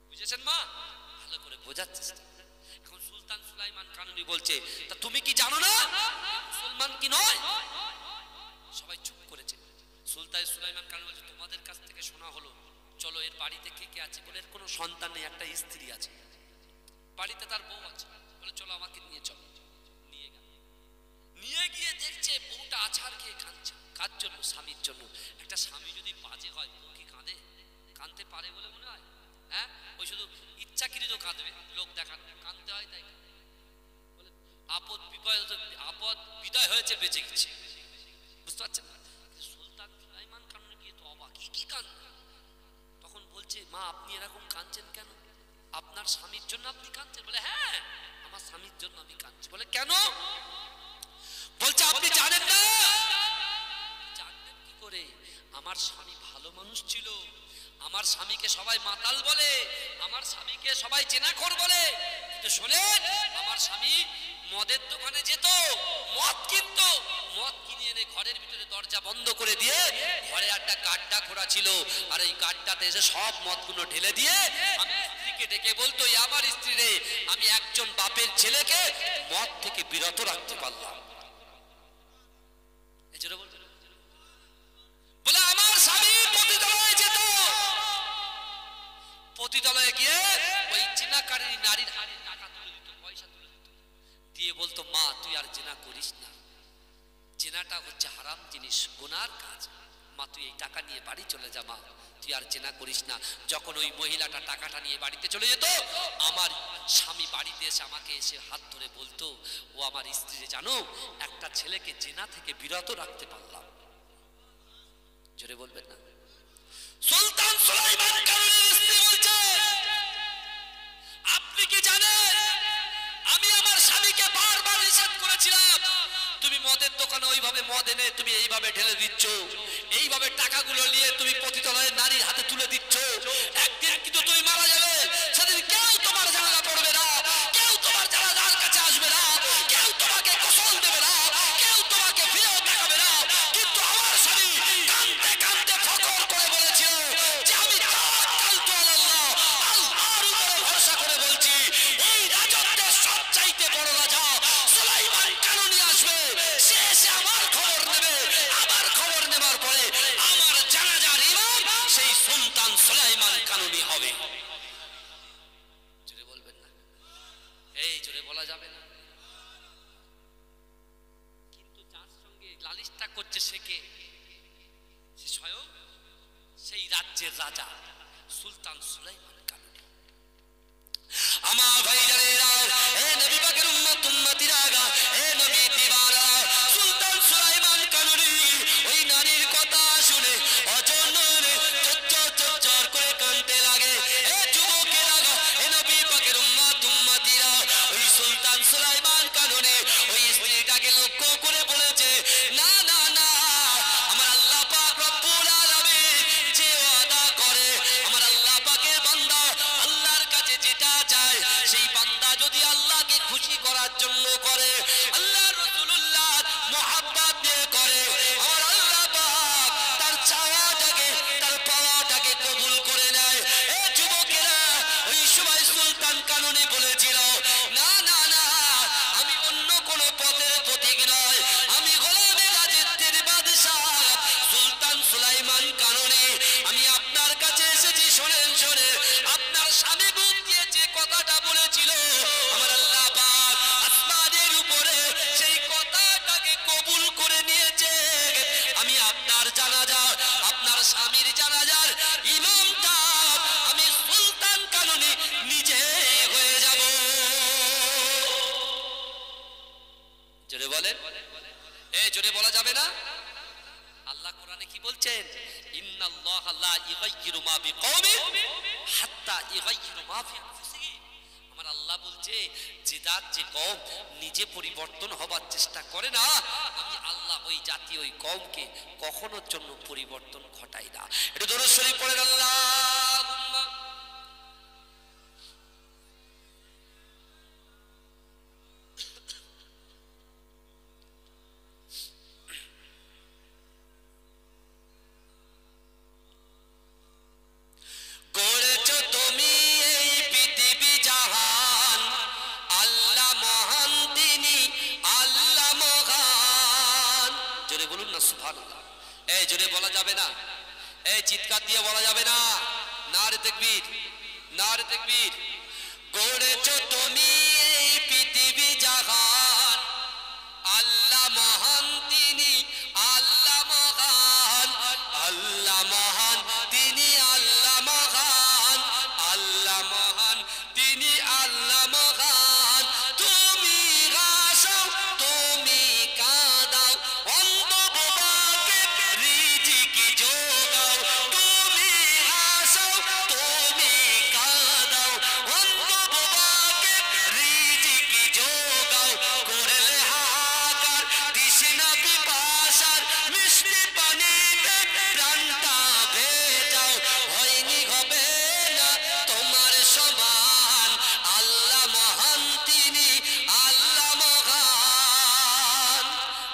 বুঝেছেন মা? ভালো করে বোঝার চেষ্টা। এখন সুলতান সুলাইমান কানুনি বলছে তা তুমি কি জানো না মুসলমান কি নয়? সবাই চুপ করেছে। সুলতান সুলাইমান কানুনি বলছে তোমাদের কাছ থেকে শোনা হলো, চলো এর বাড়িতে কে কে আছে? বলে এর কোনো সন্তান নেই, একটা স্ত্রী আছে, বাড়িতে তার বউ আছে। বলে চলো আমাকে নিয়ে চলো। নিয়ে গেল, নিয়ে গিয়ে দেখছে বউটা আছাড় খেয়ে কাঁদছে। কার জন্য? স্বামীর জন্য। একটা স্বামী যদি বাজে হয় বউ কি কাঁদে? কাঁদতে পারে বলে মনে হয়? হ্যাঁ, ওই শুধু ইচ্ছাকৃত কাঁদবে, লোক দেখানো, কাঁদতে হয় তাই। বলে আপদ বিদায় হয়েছে, বেঁচে গেছে। বুঝতে পারছেন না? সুলতান সুলাইমান কানুনি গিয়ে তো অবাক, কি কাঁদবে? তখন বলছে মা আপনি এরকম কাঁদছেন কেন? আপনার স্বামীর জন্য আপনি কাঁদছেন? বলে হ্যাঁ আমার স্বামীর জন্য আমি কাঁদছি। বলে কেন? বলছে আপনি জানেন না? জানবেন কি করে? আমার স্বামী ভালো মানুষ ছিল, আমার স্বামীকে সবাই মাতাল বলে, আমার স্বামীকে সবাই জেনাখোর বলে, কিন্তু শোনেন আমার স্বামী মদের দোকানে যেত, মদ কিনতো, মদ কিনে এনে ঘরের ভিতরে দরজা বন্ধ করে দিয়ে ঘরে একটা গাড্ডা খোঁড়া ছিল, আর এই গাড্ডাতে এসে সব মদগুলো ঢেলে দিয়ে আমি স্ত্রীকে ডেকে বলতো আমার স্ত্রী রে, আমি একজন বাপের ছেলেকে মদ থেকে বিরত রাখতে পারলাম। বলে আমার স্বামী পতিতালয়ে যেত, পতিতালয়ে গিয়ে ওই জিনাকারী নারীর হাতে টাকা তুলে দিত, পয়সা তুলে দিত, দিয়ে বলতো মা তুই আর জিনা করিস না, জিনাটা হচ্ছে হারাম জিনিস, গুনার কাজ, মা তুই এই টাকা নিয়ে বাড়ি চলে যা, মা তুই আর জিনা করিস না। যখন ওই মহিলাটা টাকাটা নিয়ে বাড়িতে চলে যেত, আমার স্বামী বাড়িতে এসে আমাকে এসে হাত ধরে বলতো ও আমার স্ত্রী জানো একটা ছেলেকে জিনা থেকে বিরত রাখতে পারলাম। জোরে বলবেন না? সুলতান সুলাইমান কানুনির স্ত্রী বলছে আপনি কি জানেন আমি আমার স্বামীকে বারবার নিষেধ করেছিলাম, তুমি মদের দোকানে ওইভাবে মদ এনে তুমি এইভাবে ঢেলে দিচ্ছ, এইভাবে টাকাগুলো নিয়ে তুমি পতিতালয়ের নারীর হাতে তুলে দিচ্ছ, একদিন কিন্তু তুমি মারা যাবে, সেদিন কেউ তোমার জানাজা পড়বে না, কেউ তোমার জানাজার কাছে আসবে না, কেউ তোমাকে গোসল দেবে না, কেউ তোমাকে ফিরেও দেখাবে না। কিন্তু আমার স্বামী কাঁদতে কাঁদতে ফকর করে বলেছিল যে আমি তাওয়াক্কালতু আলাল্লাহ, আল্লাহর উপরে ভরসা করে বলছি এই রাজত্বের সবচাইতে বড় রাজা সুলাইমান কানুনি আসবে, সে এসে আমার খবর নেবে, আমার খবর নেবার পরে আমার জানাজার ইমাম সেই সুলতান সুলাইমান কানুনি হবে। জোরে বলবেন না? এই জোরে বলা যাবে না। কিন্তু যার সঙ্গে লালিশটা করছে সে কে? সে স্বয়ং সেই রাজ্যের রাজা সুলতান সুলাইমান কানুনি। আমার ভাইজানেরা, হে নবী পাকের উম্মত উম্মতিরা, হে নবী দিওয়ানা, সুলতান সুলাইমান কানুনি ওই নারীর কথা শুনে অজনরে চচ্চর করে কাঁদতে লাগে। হে যুবকেরা, হে নবী পাকের উম্মত উম্মতিরা, ওই যাবে না? আল্লাহ কোরআনে কি বলছেন? ইন্নাল্লাহা লা ইগাইয়িরু মা বিকওমিন হাত্তা ইগাইয়িরু মা ফি আনফুসিহিম। আমার আল্লাহ বলছে যে জাত যে কওম নিজে পরিবর্তন হবার চেষ্টা করে না, আমি আল্লাহ ওই জাতি ওই কওমকে কখনোর জন্য পরিবর্তন ঘটাই না। এটা দরুদ শরীফ পড়েন আল্লাহুম্মা চিৎকার দিয়ে বলা যাবে না। নারে তাকবীর, নারে তাকবীর। গড়েছো তুমি এই পৃথিবী জাহান, আল্লাহ মহান তিনি আল্লাহ মহান, আল্লাহ মহান তিনি আল্লাহ মহান, আল্লাহ মহান তিনি আল্লাহ মহান। তুমি হাসাও তুমি কাঁদাও, অন্ধ বোবাকে রিজিক যোগাও। তুমি হাসাও তুমি কাঁদাও, অন্ধ বোবাকে রিজিক যোগাও। করলে হাহাকার তৃষ্ণা পিপাসার, মিষ্টি পানিতে প্রাণটা ভেজাও। হয়নি হবে না তোমার সমান, আল্লাহ মহান তিনি আল্লাহ মহান।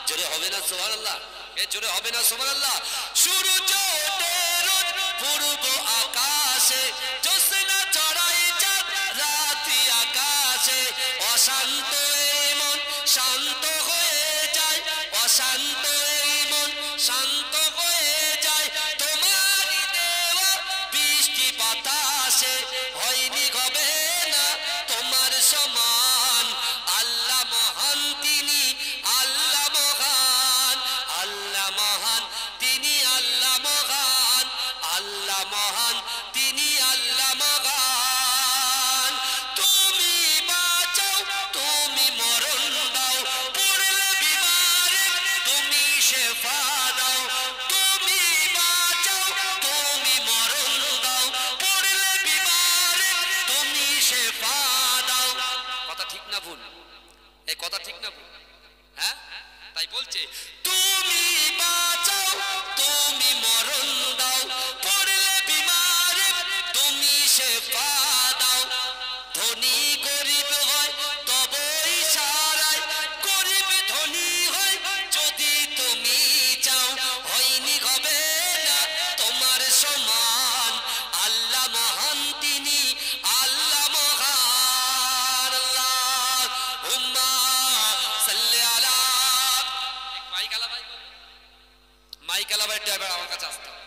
জোরে হবে না সুবহানাল্লাহ? এ জোরে হবে না সুবহানাল্লাহ? সূর্য ওঠে রোজ পূর্ব আকাশে, জ্যোৎস্না চড়াই চাঁদ রাতি আকাশে। অশান্ত এই মন শান্ত হয়ে যায়, অশান্ত এই মন শান্ত হয়ে যায়। তোমারই দেওয়া বৃষ্টি বাতাসে, হয়নি হবে না তোমার সমান, আল্লাহ মহান তিনি আল্লাহ মহান, আল্লাহ মহান তিনি আল্লাহ মহান, আল্লাহ মহান তিনি আল্লাহ মহান। তুমি বাঁচাও তুমি মরণ দাও, পড়লে বিমারে তুমি শেফা দাও। তুমি বাঁচাও তুমি মরণ দাও, পড়লে বিমারে তুমি শেফা দাও। কথা ঠিক না ভুল? এই কথা ঠিক না ভুল? হ্যাঁ, তাই বলছে তুমি বাঁচাও তুমি মরণ দাও, পড়লে বিমারে তুমি শেফা দাও। ধনী গরিব হয় তবে ইশারায়, গরিব ধনী হয় যদি তুমি চাও। হয়নি হবে না তোমার সমান, আল্লাহ মহান তিনি আল্লাহ মহান। আল্লাহুম্মা সাল্লি আলা। মাইক আলা ভাই, মাইক আলা ভাই ড্রাইভার আমার কাছে আসতে হবে।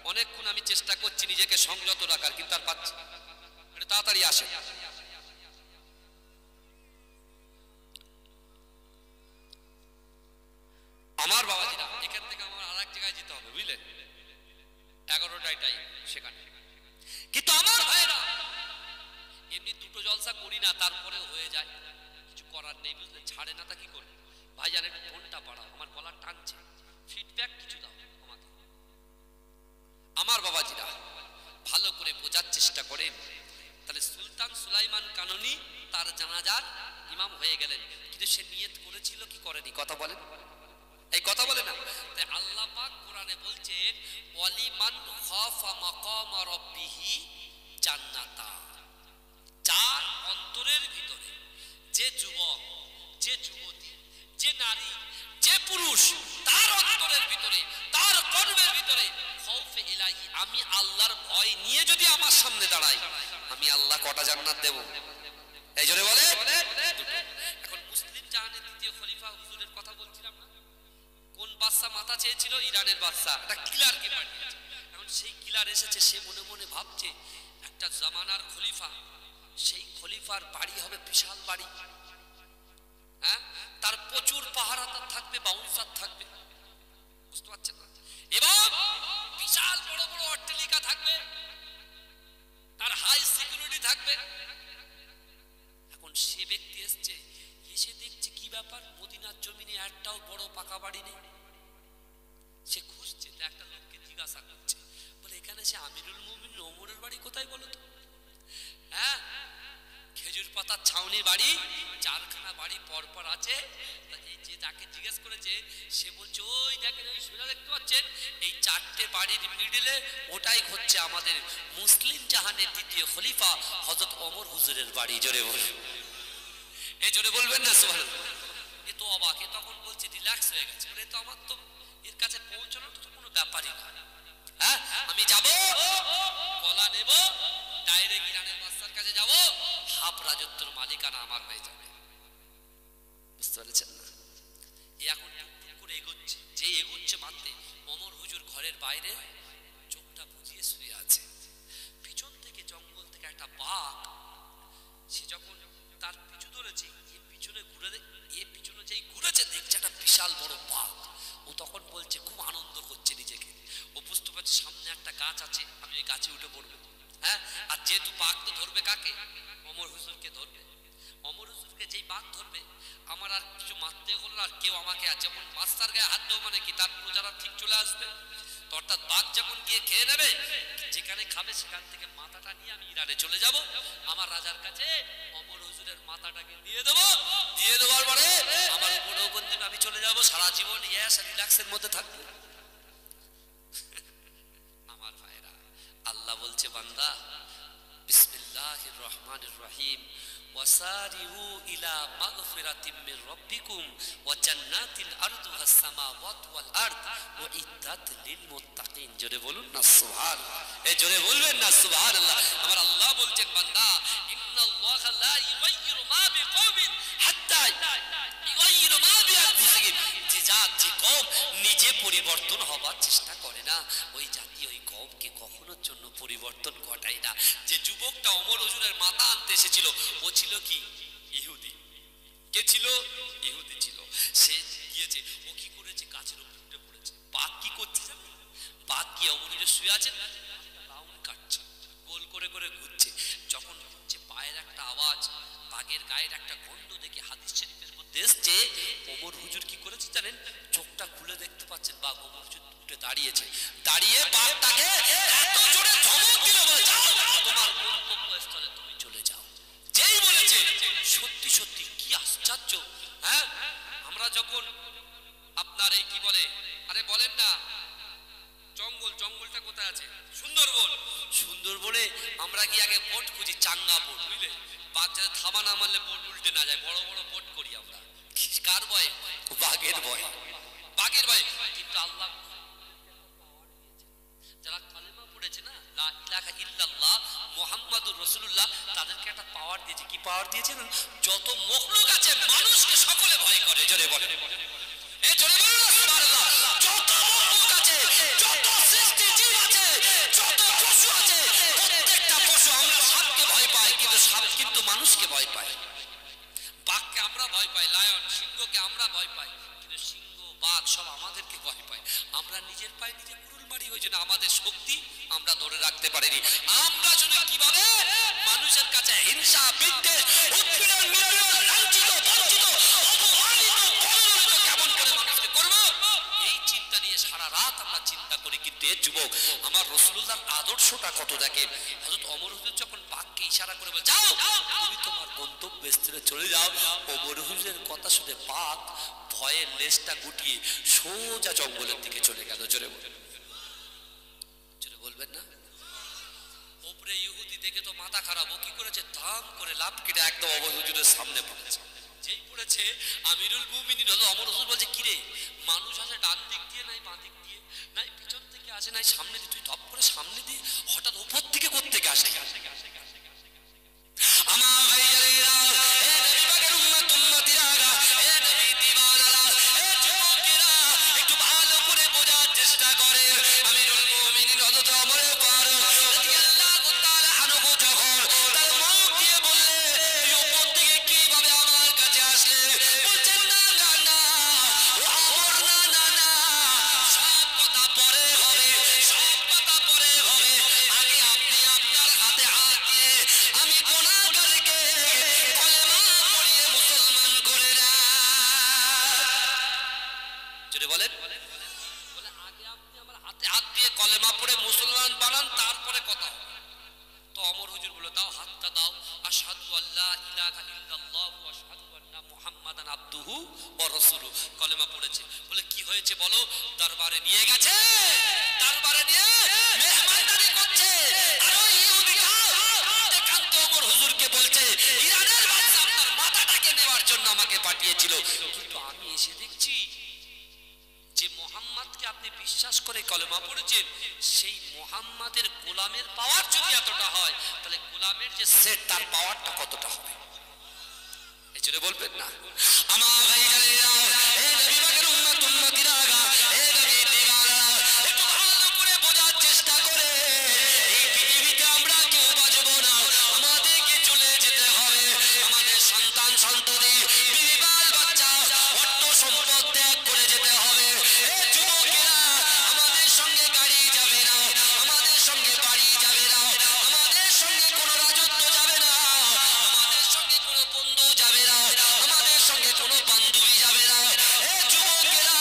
অনেকক্ষণ আমি চেষ্টা করছি নিজেকে সংযত রাখার, কিন্তু আর পাচ্ছি না। একটু তাড়াতাড়ি আসে। আমার বাবাজিরা এখান থেকে আমার আর এক জায়গায় যেতে হবে, বুঝলেন? 11টায় টাইম সেখানে। কিন্তু আমার ভাইরা এমনি দুটো জলসা করি না, তারপরেও হয়ে যায়, কিছু করার নেই, বুঝলেন? ছাড়ে না তা কি করবে? ভাই জানেন ফোনটা বাড়াও, আমার গলা টানছে, ফিডব্যাক কিছু দাও আমাকে। আমার বাবাজিরা ভালো করে বোঝার চেষ্টা করেন। তাহলে সুলতান সুলাইমান কানুনি তার জানাজার ইমাম হয়ে গেলেন, কিন্তু সে নিয়ত করেছিল কি করেনি? কথা বলেন, এই কথা বলে না? তাই আল্লাহ পাক কোরআনে বলছেন ওয়ালিমান খাফা মাকাম রাব্বিহি জান্নাতা। যার অন্তরের ভিতরে, যে যুবক যে যুবতী যে নারী যে পুরুষ, তার অন্তরের ভিতরে তার কর্মের ভিতরে খাউফে ইলাহি, আমি আল্লাহর ভয় নিয়ে যদি আমার সামনে দাঁড়াই, আমি আল্লাহ কটা জান্নাত দেব? এই জোরে বলে। এখন মুসলিম জাহানের দ্বিতীয় খলিফা হুজুরের কথা বলছিলাম না? কোন বাদশা মাথা চেয়েছিল? ইরানের বাদশা একটা কিলারকে পাঠিয়েছে। এখন সেই কিলার এসেছে, সে মনে মনে ভাবছে একটা জামানার খলিফা, সেই খলিফার বাড়ি হবে বিশাল বাড়ি, হ্যাঁ, তার প্রচুর পাহারাদার থাকবে, বাউন্সার থাকবে, বুঝতে পারছেন না? এবং বিশাল বড় বড় অট্টালিকা থাকবে, তার হাই সিকিউরিটি থাকবে। এখন সে ব্যক্তি এসছে, এসে দেখছে কি ব্যাপার, মদিনার জমিনে একটাও বড় পাকা বাড়ি নেই। বলছে আমিরুল মুমিনিন ওমরের বাড়ি কোথায় বলো তো? হ্যাঁ, খেজুর পাতার ছাউনির বাড়ি, চারখানা বাড়ি পরপর আছে। এই যে তাকে জিজ্ঞেস করেছে সে বলছে ওই দেখেন ওই সোজা দেখতে পাচ্ছেন এই চারটে বাড়ির মিডিলে ওটাই হচ্ছে আমাদের মুসলিম জাহানের দ্বিতীয় খলিফা হযরত ওমর হুজুরের বাড়ি। জোরে বলুন, এই জোরে বলবেন না সুবহানাল্লাহ। এ তো অবাক, এ তখন বলছে রিল্যাক্স হয়ে গেছে, বলে তো আমার তো এর কাছে পৌঁছানোটা তো কোনো ব্যাপারই না। হ্যাঁ, আমি যাব, কলা নেব, ডাইরেক্ট ইরানের বাদশার কাছে যাব, হাফ রাজত্বের মালিকানা আমার হয়ে যাবে। বুঝতে পেরেছেন না? এ এখন টুকটুক করে এগোচ্ছে, যে এগোচ্ছে মানতে ওমর হুজুর ঘরের বাইরে চোখটা বুজিয়ে শুয়ে আছে। পিছন থেকে জঙ্গল থেকে একটা বাঘ, সে যখন তার পিছু ধরেছে, পিছনে যেই ঘুরেছে দেখছে একটা বিশাল বড় বাঘ। ও তখন বলছে, খুব আনন্দ করছে নিজেকে, ও বুঝতে পারছে সামনে একটা গাছ আছে, আমি ওই গাছে উঠে পড়বো। হ্যাঁ, আর যেহেতু বাঘ তো ধরবে কাকে? ওমর হুজুরকে ধরবে। ওমর হুজুরকে যেই বাঘ ধরবে, আমার আর কিছু মারতে হলো না, আর কেউ আমাকে যেমন মাস্টার গায়ে হাত দেবো মানে কি তার প্রজারা ঠিক চলে আসবে। তো অর্থাৎ বাঘ যেমন গিয়ে খেয়ে নেবে, যেখানে খাবে সেখান থেকে মাথাটা নিয়ে আমি ইরানে চলে যাব, আমার রাজার কাছে ওমর হুজুরের মাথাটাকে দিয়ে দেবো, দিয়ে দেওয়ার পরে আমার উপরবন্দি আমি চলে যাব, সারা জীবন ইয়াস রিল্যাক্সের মধ্যে থাকবো। আমার ভাইরা, আল্লাহ বলছে বান্দা বিসমিল্লাহির রহমানির রহিম ওয়াসারিউ ইলা মাগফিরাতিম মির রাব্বিকুম ওয়া জান্নাতিন আরদুহাস সামাওয়াতু ওয়াল আরদ ওয়া ইদ্দাত লিল মুত্তাকিন। জোরে বলুন না সুবহানাল্লাহ, এই জোরে বলবেন না সুবহানাল্লাহ। আমার আল্লাহ বলছেন বান্দা ইন্নাল্লাহা লা ইউগাইয়িরু মা বিকওমিন হাত্তা ইউগাইয়িরু মা বিআনফুসিহিম। যে কওম নিজে পরিবর্তন হবার চেষ্টা করে না, ওই জাতি ওই কওমকে কখনো জন্য পরিবর্তন ঘটায় না। যে যুবকটা ওমর হুজুরের মাথা আনতে এসেছিল, ও ছিল কি ইহুদি। কে ছিল? ইহুদি ছিল। সে গিয়েছে, ও কি করেছে? গাছের উপর উঠে পড়েছে। বাঘ কি করছে জানেন? বাঘ কি ওমর হুজুর শুয়ে আছেন, রাউন্ড কাটছে, গোল করে করে ঘুরছে। যখন ঘুরছে পায়ের একটা আওয়াজ, বাঘের গায়ের একটা গন্ধ দেখে হাদিস শরীফের মধ্যে এসছে, ওমর হুজুর কি করেছে জানেন? চোখটা খুলে দেখতে পাচ্ছেন বাঘ ওমর হুজুর উঠে দাঁড়িয়েছে। দাঁড়িয়ে বাঘটাকে এত জোরে ধমক দিল, বলে যাও তোমার গন্তব্যস্থলে তুমি চলে যাও। যেই বলেছে, সত্যি সত্যি কি আশ্চর্য। হ্যাঁ, আমরা যখন আপনার এই কি বলে, আরে বলেন না জঙ্গলটা কোথায় আছে? সুন্দরবন। সুন্দরবনে আমরা কি আগে বোট খুঁজি, চাঙ্গা বোট, বুঝলে? বাঘ যাতে থাবা না মারলে বোট উল্টে না যায়, বড় বড় বোট করি আমরা। কার ভয়ে? বাঘের ভয়, বাঘের ভয়। কিন্তু আল্লাহ যারা কালেমা পড়েছে না, লা ইলাহা ইল্লাল্লাহ মুহাম্মাদুর রাসূলুল্লাহ, তাদেরকে একটা পাওয়ার দিয়েছে। কি পাওয়ার দিয়েছে? যত মখলুক আছে মানুষকে সকলে ভয় করে। জোরে বলে, এই জোরে বলো সুবহানাল্লাহ। যত মখলুক আছে, যত সৃষ্টি জীব আছে, যত পশু আছে, প্রত্যেকটা পশু, আমরা সাপকে ভয় পাই কিন্তু সাপ কিন্তু মানুষকে ভয় পায়। বাঘকে আমরা ভয় পাই, লায়ন সিংহকে আমরা ভয় পাই, কিন্তু সিংহ বাঘ সব আমাদেরকে ভয় পায়। আমরা নিজের পায়ে নিজে কুরুল মারি, হয়েছে না আমাদের শক্তি আমরা ধরে রাখতে পারিনি। আমরা যদি কিভাবে মানুষের কাছে হিংসা, বিদ্বেষ, উৎপীড়ন, নিপীড়ন, লাঞ্ছিত, বঞ্চিত, অপমানিত, পরাজিত কেমন করে মানুষকে করব, এই চিন্তা নিয়ে সারা রাত আমরা চিন্তা করি। কিন্তু এ যুবক আমার রাসূলুল্লাহর আদর্শটা কত দেখে। হযরত ওমর হুজুর যখন বাঘকে ইশারা করে বলে যাও তুমি তোমার গন্তব্যস্থলে চলে যাও, ওমর হুজুরের কথা শুনে বাঘ ভয়ে লেজটা গুটিয়ে সোজা জঙ্গলের দিকে চলে গেল। জোরে বলবেন না? ওপরে ইহুদি দেখে তো মাথা খারাপ, ও কি করেছে? দাম করে লাভ কেটে একদম ওমর হুজুরের সামনে পড়েছে। যেই পড়েছে আমিরুল মুমিনিন হলো ওমর হুজুর বলছে, কিরে মানুষ আসে ডান দিক দিয়ে নাই বাঁ দিক দিয়ে, নাই পিছন থেকে আসে নাই সামনে দিয়ে, তুই ধপ করে সামনে দিয়ে হঠাৎ উপর থেকে কোত্থেকে আসে? আমার ভাইয়েরা, এ নবী পাকের উম্মত উম্মতিরা, এ নবী দিওয়ানারা, এ যুবকেরা, একটু ভালো করে বোঝার চেষ্টা করে। আমিরুল মুমিনিন হযরত ওমর ফারুক রাদিয়াল্লাহু তাআলা আনহু যখন তার মুখ দিয়ে বললে উপর থেকে কিভাবে আমার কাছে আসলে, বলছেন না না না ও ওমর, না না না, সব কথা পরে হবে, সব কথা পরে হবে। আগে আপনি আপনার হাতে আশহাদু আল্লা ইলাহা ইল্লাল্লাহু ওয়া আশহাদু আন্না মুহাম্মাদান আবদুহু ওয়া রাসূলুহু কলেমা পড়েছে। বলে কি হয়েছে বলো? দরবারে নিয়ে গেছে, দরবারে নিয়ে মেহমানদারি করছে। আর ওই ইহুদিটা কান্ত ওমর হুজুরকে বলছে ইরানের বাদশা আপনার মাথাটাকে নেওয়ার জন্য আমাকে পাঠিয়েছিল। কিন্তু আমি এসে দেখছি যে মোহাম্মদকে আপনি বিশ্বাস করে কলেমা পড়েছেন, সেই মোহাম্মদের গোলামের পাওয়ার যদি এতটা হয়, তাহলে গোলামের যে সেট তার পাওয়ারটা কতটা হবে? এই জন্য বলবেন না আমার ভাইজানেরা, হে নবী পাকের উম্মত উম্মতিরা, হে নবীর দিগারা, একটু ভালো করে বোঝার চেষ্টা করে এই পৃথিবীতে আমরা কেউ বাঁচবো না, আমাদেরকে চলে যেতে হবে। আমাদের সন্তান সন্ততি বিবাল বাচ্চা অর্থ সম্পদ ত্যাগ করে যেতে হবে। হে যুবকেরা, আমাদের সঙ্গে গাড়ি যাবে না, আমাদের সঙ্গে বাড়ি যাবে না, আমাদের সঙ্গে কোনো রাজত্ব যাবে না, আমাদের সঙ্গে কোনো বন্ধু যাবে না, আমাদের সঙ্গে কোনো বান্ধবী যাবে না। হে যুবকেরা,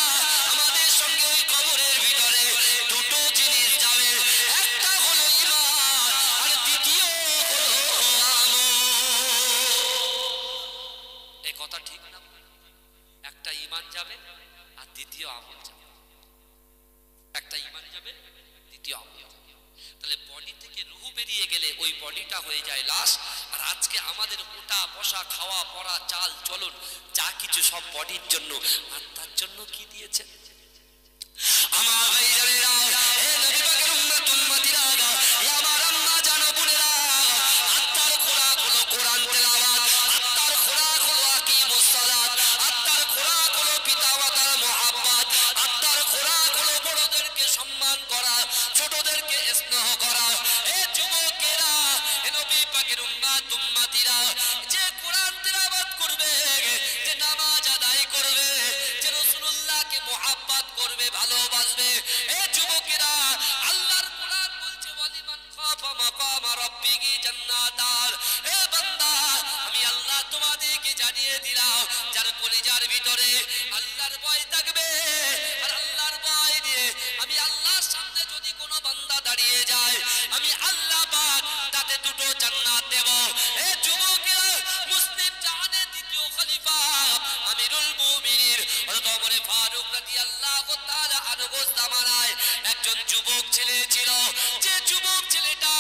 আমাদের সঙ্গে ওই কবরের ভিতরে দুটো জিনিস যাবে, একটা হলো ঈমান আর দ্বিতীয় হলো আমল। এই কথা ঠিক না? একটা ঈমান যাবে আর দ্বিতীয় আমল যাবে, একটা ঈমান যাবে দ্বিতীয় আমল যাবে। তাহলে বডি থেকে রূহ বেরিয়ে গেলে ওই বডিটা হয়ে যায় লাশ। আর আজকে আমাদের ওঠা বসা খাওয়া পড়া চাল চলন যা কিছু সব বডির জন্য, আর তার জন্য কি দিয়েছে আমার ভাইজানেরা, হে নবী পাকের উম্মত উম্মতিরা, হে আমার আম্মা জানো বোনেরা, আত্মার খোরাক হলো কোরআন তেলাওয়াত, আত্মার খোরাক হলো আকিমুস সালাত, আত্মার খোরাক হলো পিতামাতার মুহাব্বত, আত্মার খোরাক হলো বড়দেরকে সম্মান করা, ছোটদেরকে স্নেহ করা। হে যুবকেরা, হে নবী পাকের উম্মত উম্মতিরা, যে কোরআন তেলাওয়াত করবে, যে নামাজ আদায় করবে, যে রাসূলুল্লাহকে মুহাব্বত করবে, ভালোবাসবে, হে যুবকেরা, আল্লাহর কোরআন বলছে ওয়ালিমান খাফা মাকামা রাব্বিহি জান্নাতান। হে বান্দা, আমি আল্লাহ তোমাদেরকে জানিয়ে দিলাম, যার কলিজার ভিতরে আল্লাহর ভয় থাকবে, আর আল্লাহর ভয় দিয়ে আমি আল্লাহর সামনে যদি কোনো বান্দা দাঁড়িয়ে যায়, আমি আল্লাহ পাক তাতে দুটো জান্নাত দেব। হে যুবকেরা, মুসলিম জাহানের দ্বিতীয় খলিফা আমিরুল মুমিনিন হযরত ওমর ফারুক রাদিয়াল্লাহু তাআলা আনহু জামানায় একজন যুবক ছেলে ছিল, যে যুবক ছেলেটা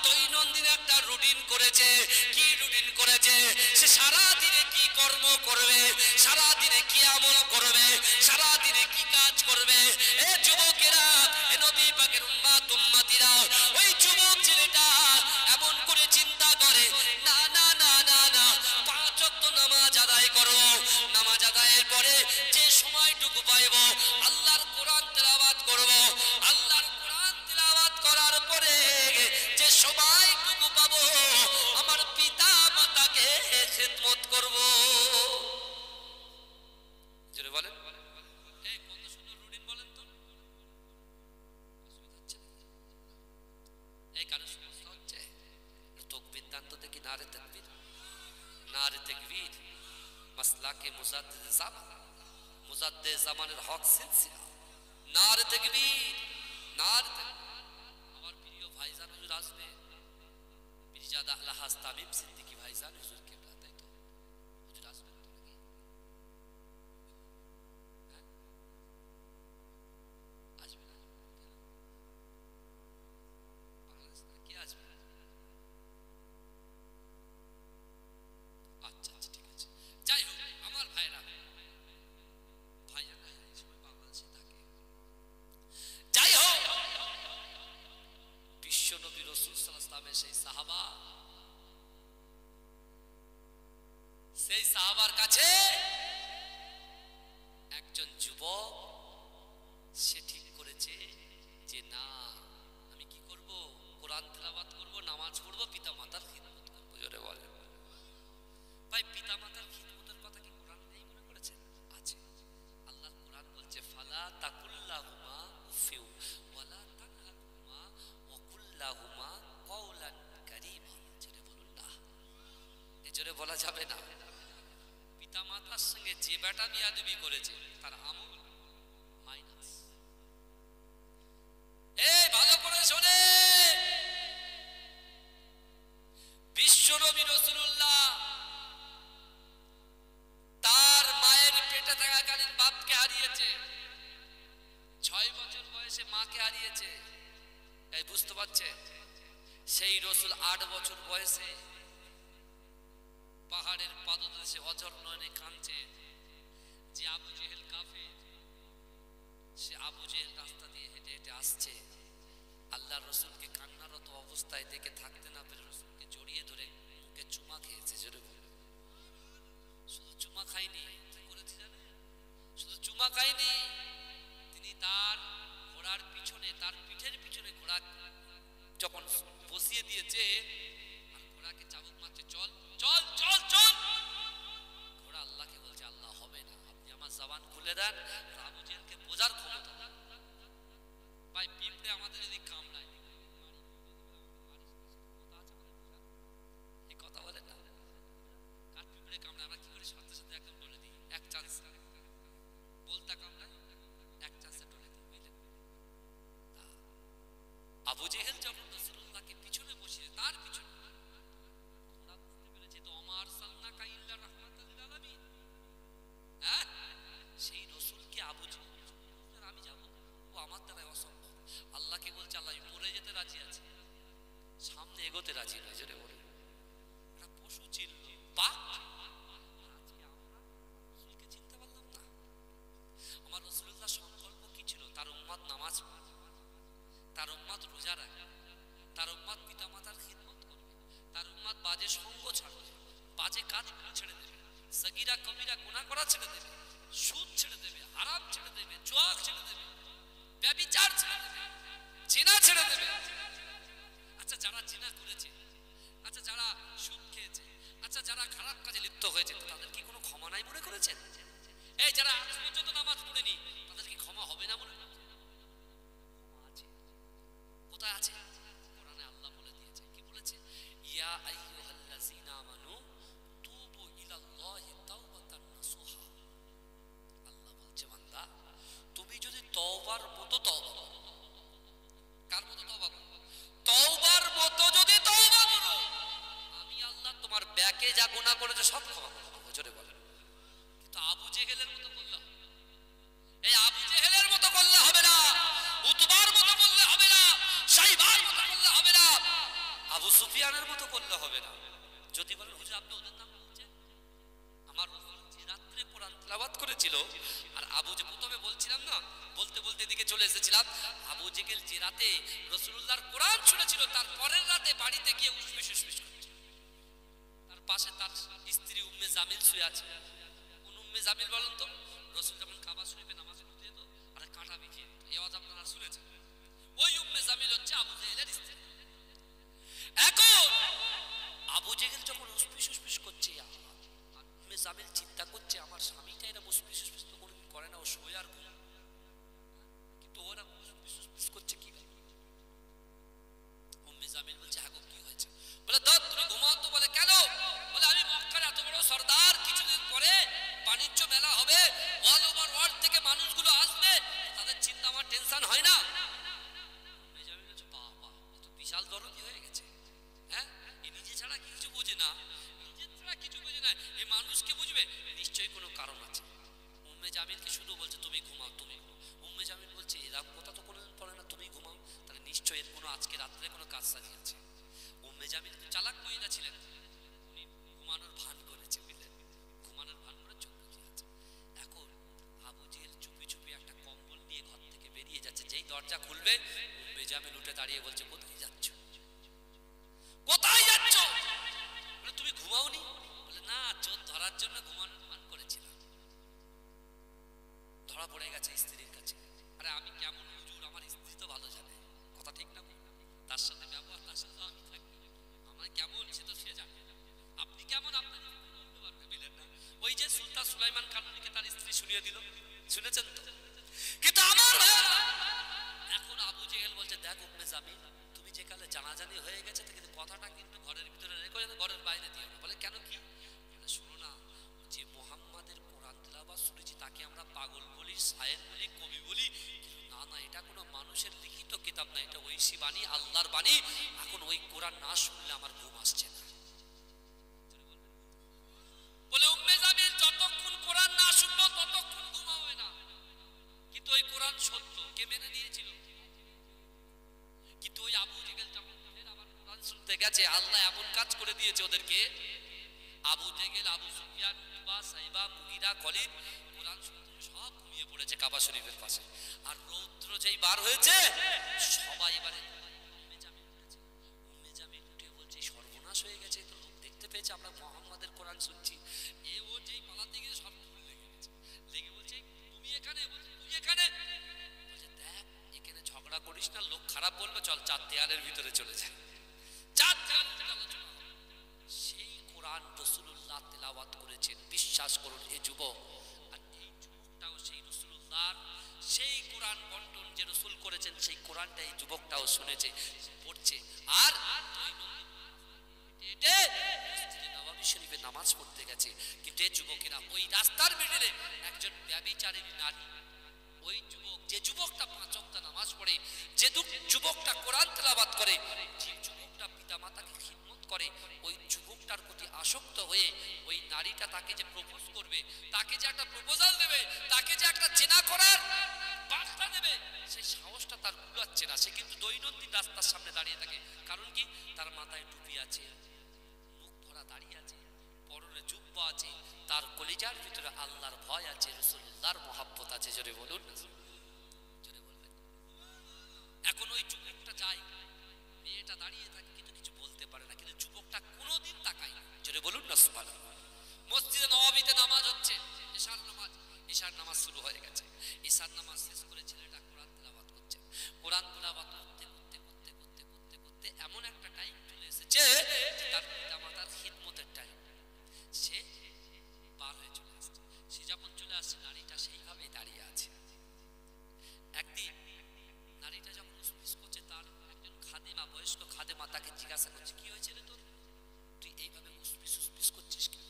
দৈনন্দিন একটা রুটিন করেছে। কি রুটিন করেছে? সে সারা দিনে কি কর্ম করবে, সারা দিনে কি আমল করবে, সারা দিনে কি কাজ করবে। এ যুবকেরা, এ নবী পাকের উম্মত উম্মতিরা, ওই যুবক ছেলেটা এমন করে চিন্তা করে, না না না না না, 5 ওয়াক্ত নামাজ আদায় করব, নামাজ আদায়ের পরে যে সময়টুকু পাইব আল্লাহর কোরআন তেলাওয়াত করব, আল্লাহর কোরআন তেলাওয়াত করার পরে যে সময়টুকু পাবো আমার পিতা মাতাকে খিদমত করব। জোরে বলেন, এই কত সুন্দর রুটিন বলেন তো। অসুবিধা হচ্ছে নাকি? এই কারো সমস্যা হচ্ছে? তাকবীর দান তো দেখি, নারে তাকবীর, নারে তাকবীর, মাসলাকে মুজাদ্দিদ জামান, মুজাদ্দিদ জামানের হক সিলসিলা, নারে তাকবীর, নারে তাকবীর। আমার প্রিয় ভাইজান হুজুর আসবে, পীরজাদা আলহাজ তামিম সিদ্দিকী ভাইজান হুজুর কেবলা, তাই তো? হুজুর আসবেন তো নাকি? হ্যাঁ, আসবে না? বাংলাদেশ না, কে আসবে? আচ্ছা আচ্ছা, ঠিক আছে। যাই হোক আমার ভাইরা, ভাইজান এই সময় বাংলাদেশে থাকে। যাই হোক, বিশ্ব নবী রাসূল সাল্লাল্লাহু আলাইহি ওয়াসাল্লামের সেই সাহাবা, সেই সাহাবার কাছে একজন যুবক, সে ঠিক করেছে যে না, আমি কি করব, কোরআন তেলাওয়াত করব, নামাজ পড়ব, পিতা মাতার খিদমত করব। জোরে বলে ভাই, পিতা মাতার খিদমতের কথা কি কোরআন নেই মনে করেছেন? আছে। আল্লাহর কোরআন বলছে ফালা তাকুল্লাহুমা উফিউ ওয়ালা তানহাকুমা ওয়া কুল্লাহুমা কওলান কারীমা। জোরে বলুন না, এজোরে বলা যাবে না। পিতা মাতার সঙ্গে যে বেটা বিয়াদবি করেছে তার আমল মাইনাস। এই ভালো করে শোনে, বিশ্বনবী নবী রাসূলুল্লাহ তার মায়ের পেটে থাকাকালীন বাপকে হারিয়েছে, 6 বছর বয়সে মাকে হারিয়েছে। এই বুঝতে পারছে? সেই রসুল 8 বছর বয়সে পাহাড়ের পাদদেশে অঝর নয়নে কাঁদছে যে আবু জেহেল কাফের, সে আবু জেহেল রাস্তা দিয়ে হেঁটে হেঁটে আসছে। আল্লাহ রসুলকে কান্নারত অবস্থায় দেখে থাকতে না পেরে রসুলকে জড়িয়ে ধরে মুখে চুমা খেয়েছে। জোরে বলে, শুধু চুমা খায়নি, করেছে জানে, শুধু চুমা খায়নি, তিনি তার ঘোড়ার পিছনে, তার পিঠের পিছনে ঘোড়া যখন বসিয়ে দিয়েছে আর ঘোড়াকে চাবুক মারছে, চল চল চল চল, ঘোড়া আল্লাহকে বলছে আল্লাহ হবে না, আপনি আমার জবান খুলে দেন। আবু জেহেলকে বোঝার ক্ষমতা ভাই, পিঁপড়ে আমাদের এদিক কামড়ায়, এই কথা বলেন না, কার পিঁপড়ে কামড়ায় আমরা কি করে সাথে সাথে একদম বলে দিই, এক চান্স বলতা কামড়ায় এক চান্সে টলে দিই, বুঝলেন? আবু জেহেল যখন রাসূলুল্লাহকে পিছনে বসিয়ে, তার পিছনে ওরা বুঝতে পেরেছে তো আমার সাল্লাকা ইল্লা রাহমাতাল লিল আলামিন, হ্যাঁ সেই রসুলকে আবু জেহেল আমি যাব, ও আমার দ্বারা অসম্ভব। আল্লাহকে বলছে আল্লাহ মরে যেতে রাজি আছে, সামনে এগোতে রাজি নয়। জোরে বলে, একটা পশু ছিল বাঘ, আজকে আমরা রসুলকে চিনতে পারলাম না। আমার রাসূলুল্লাহ সংকল্প কি ছিল? তার উম্মত নামাজ পড়বে, তার উম্মত রোজা রাখবে, তার উম্মত পিতামাতার খিদমত করবে, তার উম্মত বাজে সঙ্গ ছাড়বে, বাজে কাজ ছেড়ে দেবে, সগীরা কবিরা গুনাহ করা ছেড়ে দেবে, সুদ ছেড়ে দেবে, হারাম ছেড়ে দেবে, জুয়া ছেড়ে দেবে, ব্যভিচার ছেড়ে দেবে, জিনা ছেড়ে দেবে। আচ্ছা যারা জিনা করেছে, আচ্ছা যারা সুদ খেয়েছে, আচ্ছা যারা খারাপ কাজে লিপ্ত হয়েছে, তাদের কি কোনো ক্ষমা নাই মনে করেছেন? এই যারা আজ পর্যন্ত নামাজ পড়েনি তাদের কি ক্ষমা হবে না মনে করেছেন? ক্ষমা আছে। কোথায় আছে? কোরআনে আল্লাহ বলে দিয়েছে, কি বলেছে? ইয়া আইয়ুহাল্লাযীনা আমানু তুবু ইলাল্লাহি তাওবাতান নাসুহা। আল্লাহ বলছে বান্দা তুমি যদি তওবার মতো তওবা করো, কার মতো তওবা করো? তওবার মতো যদি তওবা করো, আমি আল্লাহ তোমার ব্যাকে যা গুনাহ করেছো সব ক্ষমা করে দেবো। জোরে বলেন। কিন্তু আবু জেহেলের মতো বললে, এই আবু জেহেলের মতো করলে হবে না, উতবার মতো বললে হবে না, শাইবার মতো করলে হবে না, আবু সুফিয়ানের মতো করলে হবে না। যদি বলেন হুজুর আপনি ওদের নাম বলছেন, আমার যে রাত্রে কোরআন তেলাওয়াত করেছিল, আর আবু যে প্রথমে বলছিলাম না, বলতে বলতে এদিকে চলে এসেছিলাম, আবু জেহেল যে রাতে রাসূলুল্লাহর কোরআন শুনেছিল তার পরের রাতে বাড়িতে গিয়ে উসমিস উসমিস করছে। তার পাশে তার স্ত্রী উম্মে জামিল শুয়ে আছে। কোন উম্মে জামিল বলেন তো? রাসূল যখন কাবা শরীফে নামাজ পড়তে যেত আর কাঁটা বিছিয়ে দিত, এই আওয়াজ আপনারা শুনেছেন? ওই উম্মে জামিল হচ্ছে আবু জেহেলের স্ত্রী। এখন আবু জেহেল যখন উসমিস উসমিস করছে, উম্মে জামিল চিন্তা করছে আমার স্বামীটা এরা উসমিস উসমিস তো কোনোদিন করে না, ও শোয় আর ঘুম, কিন্তু ওরা উসমিস উসমিস করছে কি? উম্মে জামিল বলছে হ্যাঁ গো কি হয়েছে? বলে দাদ তুমি ঘুমাও তো। বলে কেন? বলে আমি মক্কার এত বড় সর্দার, কিছুদিন পরে বাণিজ্য মেলা হবে, অল ওভার ওয়ার্ল্ড থেকে মানুষগুলো আসবে, তাদের চিন্তা আমার টেনশন হয় না। উম্মে জামিল বলছে বাবা এ তো বিশাল দরদি হয়ে গেছে, হ্যাঁ এ নিজে ছাড়া কিছু বোঝে না, নিজের ছাড়া কিছু বোঝে না, এ মানুষকে বুঝবে, নিশ্চয়ই কোনো কারণ আছে। উম্মে জামিলকে শুধু বলছে তুমি ঘুমাও তুমি ঘুমাও। উম্মে জামিল বলছে এরকম কথা তো কোনোদিন পড়ে না, তুমি ঘুমাও, তাহলে নিশ্চয়ই এর কোনো আজকে রাত্রে কোনো কাজ সাজিয়েছে। উম্মে জামিল চালাক মহিলা ছিলেন, উনি ঘুমানোর ভান করেছে, বুঝলেন, ঘুমানোর ভান করে চোখ বুঝে আছে। এখন আবু জেহেল চুপি চুপি একটা কম্বল নিয়ে ঘর থেকে বেরিয়ে যাচ্ছে, যেই দরজা খুলবে উম্মে জামিল উঠে দাঁড়িয়ে বলছে কোথায় যাচ্ছ, কোথায় যাচ্ছ? বলে তুমি ঘুমাওনি? বলে না চোর ধরার জন্য ঘুমানোর ভান করেছিলাম। ধরা পড়ে গেছে স্ত্রীর কাছে। আরে আমি কেমন হুজুর, আমার স্ত্রী তো ভালো জানে, কথা ঠিক না? তার সাথে ব্যবহার, তার সাথে আমি থাকি, আমার কেমন সে তো সে জানে, আপনি কেমন আপনার বলতে পারবে, বুঝলেন না? ওই যে সুলতান সুলাইমান কানুনিকে তার স্ত্রী শুনিয়ে দিল, শুনেছেন তো? কিন্তু আমার এখন আবু জেহেল বলছে দেখ উম্মে জামিল তুমি যে কালে জানাজানি হয়ে গেছে, কিন্তু কথাটা কিন্তু ঘরের ভিতরে রেখো, ঘরের বাইরে দিও না। বলে কেন কি? বলে শোনো না, যে মুহাম্মাদের কোরআন তেলাওয়াত শুনেছি তাকে আমরা পাগল বলি, শায়ের বলি, কবি বলি, কিন্তু না না এটা কোনো মানুষের লিখিত কিতাব না, এটা ঐশী বাণী, আল্লাহর বাণী। এখন ওই কোরআন না শুনলে আমার ঘুম আসছে না। গেছে, আল্লাহ এমন কাজ করে দিয়েছে ওদেরকে, আবু জেহেল, আবু সুফিয়ান, উতবা, সাইবা, মুগিরা, খলিদ কোরআন শুনতে সব ঘুমিয়ে পড়েছে কাবা শরীফের পাশে। আর রৌদ্র যেই বার হয়েছে সবাই এবারে উম্মে জামিল উঠেছে। উম্মে জামিল উঠে বলছে সর্বনাশ হয়ে গেছে, তো লোক দেখতে পেয়েছে আমরা মুহাম্মাদের কোরআন শুনছি। এ ও যেই পালাতে গিয়ে সব ফুল লেগে গেছে, লেগে বলছে তুমি এখানে, বলছে তুই এখানে, বলছে দেখ এখানে ঝগড়া করিস না, লোক খারাপ বলবে, চল চার দেয়ালের ভিতরে চলে যায়। চার দেয়ালের ভিতরে আলোচনা। সেই কোরআন রাসূলুল্লাহ তেলাওয়াত করেছেন, বিশ্বাস করুন এ যুবক, আর এই যুবকটাও সেই রাসূলুল্লাহর সেই কোরআন বন্টন যে রাসূল করেছেন সেই কোরআনটা এই যুবকটাও শুনেছে, পড়ছে। আর মসজিদে নববী শরীফে নামাজ পড়তে গেছে, কিন্তু এই যুবকেরা ওই রাস্তার মিডলে একজন ব্যভিচারিণী নারী, ওই যুবক যে যুবকটা 5 ওয়াক্ত নামাজ পড়ে, যে যুবকটা কোরআন তেলাওয়াত করে, যে যুবকটা পিতামাতাকে খিদমত করে, ওই যুবকটার প্রতি আসক্ত হয়ে ওই নারীটা তাকে যে প্রপোজ করবে, তাকে যে একটা প্রপোজাল দেবে, তাকে যে একটা চেনা করার বার্তা দেবে, সেই সাহসটা তার কুলাচ্ছে না। সে কিন্তু দৈনন্দিন রাস্তার সামনে দাঁড়িয়ে থাকে। কারণ কি? তার মাথায় টুপি আছে, মুখ ভরা দাঁড়িয়ে আছে, পরনে জুব্বা আছে, তার কলিজার ভিতরে আল্লাহর ভয় আছে, রাসূলুল্লাহর মহব্বত আছে। জোরে বলুন, জোরে বলবেন। এখন ওই যুবকটা যায়, মেয়েটা দাঁড়িয়ে থাকে কিন্তু কিছু বলতে পারে না, কিন্তু যুবকটা কোনোদিন তাকায় না। জোরে বলুন না সুবহানাল্লাহ। মসজিদে নববীতে নামাজ হচ্ছে, ইশার নামাজ, ইশার নামাজ শুরু হয়ে গেছে। ইশার নামাজ শেষ করে ছেলেটা কোরআন তেলাওয়াত করছে। কোরআন তেলাওয়াত করতে করতে করতে করতে করতে করতে এমন একটা টাইম চলে এসেছে যে তার পিতামাতার খিদমতের টাইম, সে পার হয়ে চলে আসছে। সে যখন চলে আসছে নারীটা সেইভাবে দাঁড়িয়ে আছে। একদিন নারীটা যখন উসপিস করছে, তার একজন খাদেমা, বয়স্ক খাদেমা তাকে জিজ্ঞাসা করছে কি হয়েছে রে তোর, তুই এইভাবে উসপিস উসপিস করছিস কেন?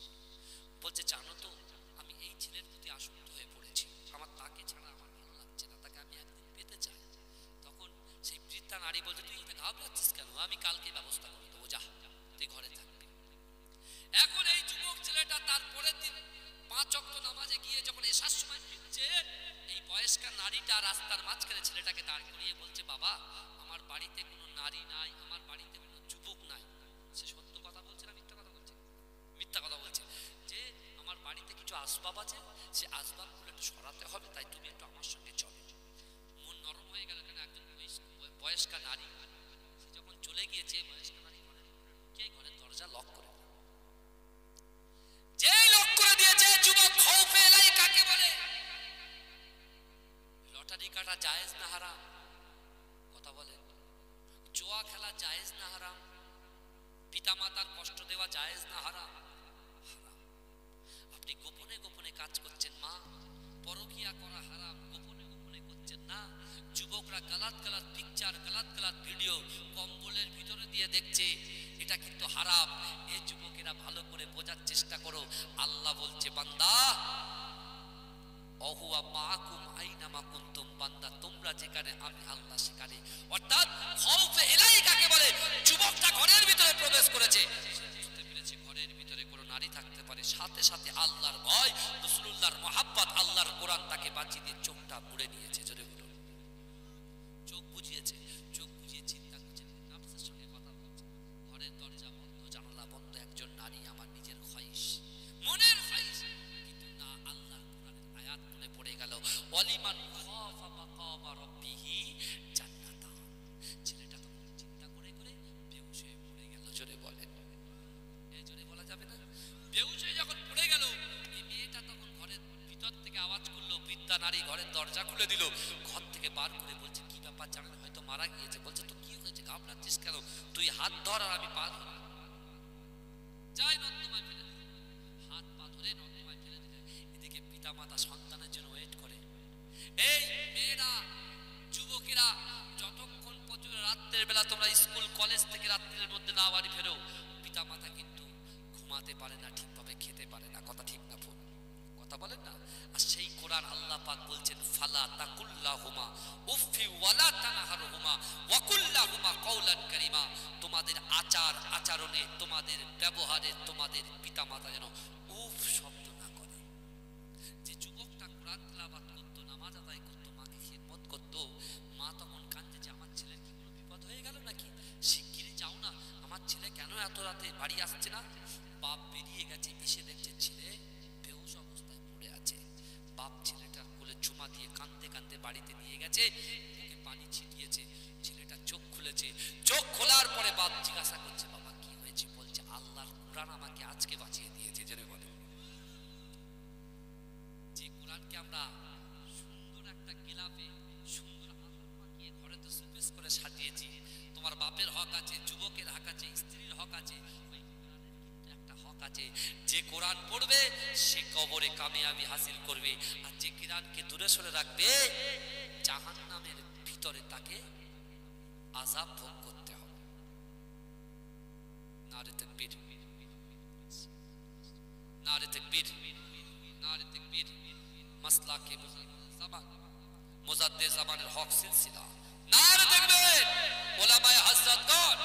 বলছে জানো তো আমি এই ছেলের প্রতি আসক্ত হয়ে পড়েছি, আমার তাকে ছাড়া আমার ভালো লাগছে না, তাকে আমি একদিন পেতে চাই। তখন সেই বৃদ্ধা নারী বলছে তুই এটা ঘাবড়াচ্ছিস কেন, আমি কালকে ব্যবস্থা করে দেবো, যা তুই ঘরে থাকবি। এখন এই যুবক ছেলেটা তার পরের দিন 5 ওয়াক্ত নামাজে গিয়ে যখন এশার সময় ফিরছে, এই বয়স্কা নারীটা রাস্তার মাঝখানে ছেলেটাকে দাঁড় করিয়ে বলছে বাবা আমার বাড়িতে কোনো নারী নাই, আমার বাড়িতে কোনো যুবক নাই। সে সত্য কথা বলছে না মিথ্যা কথা বলছে? মিথ্যা কথা বলছে। যে আমার বাড়িতে কিছু আসবাব আছে, সে আসবাবগুলো একটু সরাতে হবে, তাই তুমি একটু আমার সঙ্গে চলো। মন নরম হয়ে গেল, কেন একজন বয়স্কা নারী, সে যখন চলে গিয়েছে, বয়স্কা নারী ঘরের ভিতরে ঢুকে ঘরের দরজা লক করে, যেই লক করে দিয়েছে, যুবক খৌফে এলাই কাকে বলে? লটারি কাটা জায়েজ না হারাম? কথা বলেন। জুয়া খেলা জায়েজ না হারাম? পিতামাতার কষ্ট দেওয়া জায়েজ না হারাম? হারাম। আপনি গোপনে গোপনে কাজ করছেন, মা পরকিয়া করা হারাম, গোপনে গোপনে করছেন না। যুবকরা গালাত গালাত পিকচার, গালাত গালাত ভিডিও কম্বলের ভিতরে দিয়ে দেখছে, এটা কিন্তু হারাম। এই যুবকেরা ভালো করে বোঝার চেষ্টা করো। আল্লাহ বলছে বান্দা অহুয়া মাকুম আইনামা কুনতুম, বান্দা তোমরা যেখানে আমি আল্লাহ সেখানে। অর্থাৎ খৌফে এলাই কাকে বলে? যুবকটা ঘরের ভিতরে প্রবেশ করেছে, বুঝতে পেরেছে ঘরের ভিতরে কোনো নারী থাকতে পারে, সাথে সাথে আল্লাহর ভয়, রাসূলুল্লাহর মহব্বত, আল্লাহর কোরআন তাকে বাঁচিয়ে দিয়ে চোখটা মুড়ে নিয়েছে। জোরে বলুন, চোখ বুঝিয়েছে। চোখ বুঝিয়ে চিন্তা করছে, নাফসের সঙ্গে কথা বলছে, ঘরের দরজা বন্ধ, জানালা বন্ধ, একজন নারী আমার নিজের খয়েশ, মনের খয়েশ, কিন্তু না, আল্লাহর কোরআনের আয়াত মনে পড়ে গেল, ওয়ালিমান খাফা মাকামা রাব্বিহি জান্নাতান। ছেলেটা তখন চিন্তা করে করে বেহুশ হয়ে পড়ে গেল। জোরে বলেন, এই জোরে বলা যাবে না? বেহুশ হয়ে যখন পড়ে গেল, এই মেয়েটা তখন ঘরের ভিতর থেকে আওয়াজ করলো, বৃদ্ধা নারী ঘরের দরজা খুলে দিল, ঘর থেকে বার করে বলছে কি ব্যাপার জানেন, হয়তো মারা গিয়েছে। বলছে তো কি হয়েছে, ঘাবড়াচ্ছিস কেন, তুই হাত ধর আর আমি পা ধর, যাই নর্দমায় ফেলে দিল। হাত পা ধরে নর্দমায় ফেলে দিলে। এদিকে পিতা মাতা সন্তানের জন্য ওয়েট করে। এই মেয়েরা, যুবকেরা, যতক্ষণ পর্যন্ত রাত্রের বেলা তোমরা স্কুল কলেজ থেকে রাত্রের মধ্যে না বাড়ি ফেরো, পিতা মাতা কিন্তু ঘুমাতে পারে না, ঠিকভাবে খেতে পারে না। কথা ঠিক না ভুল? কথা বলেন না? আর সেই কোরআন আল্লাহ পাক বলছেন ফালা তাকুল্লাহুমা উফি ওয়ালা তানহারহুমা ওয়া কুল্লাহুমা কওলান কারীমা। তোমাদের আচার আচরণে, তোমাদের ব্যবহারে তোমাদের পিতামাতা যেন উফ শব্দ না করে। যে যুবকটা কোরআন তেলাওয়াত করতো, নামাজ আদায় করতো, মাকে খিদমত করতো, মা তখন কাঁদছে যে আমার ছেলের কি কোনো বিপদ হয়ে গেল নাকি, শিগগিরই যাও না, আমার ছেলে কেন রাতে বাড়ি আসছে না, বাপ বেরিয়ে গেছে, এসে দেখছে ছেলে বেহুশ অবস্থায় পড়ে আছে। বাপ ছেলেটার কোলে চুমা দিয়ে কাঁদতে কাঁদতে বাড়িতে নিয়ে গেছে, মুখে পানি ছিটিয়েছে, ছেলেটা চোখ খুলেছে। চোখ খোলার পরে বাপ জিজ্ঞাসা করছে, বাবা কি হয়েছে? বলছে আল্লাহর কোরআন আমাকে আজকে বাঁচিয়ে দিয়েছে। জেনে বলে, যে কোরআনকে আমরা সুন্দর একটা গিলাফে সুন্দর আতর মাখিয়ে ঘরে তো সুপেশ করে সাজিয়েছি। তোমার বাপের হক আছে, যুবকের হক আছে, স্ত্রীর হক আছে, ওই কোরআনের কিন্তু একটা হক আছে। যে কোরআন পড়বে সে কবরে কামিয়াবি হাসিল করবে, আর যে কোরআনকে দূরে সরে রাখবে জাহান্নামের ভিতরে তাকে আযাব ভোগ করতে হবে। নারে তাকবীর, নারে তাকবীর, নারে তাকবীর। মাসলা কে জামান মুজাদ্দিদ জামানের হক সিলসিলা। নারে তাকবীর। উলামায়ে হযরতগণ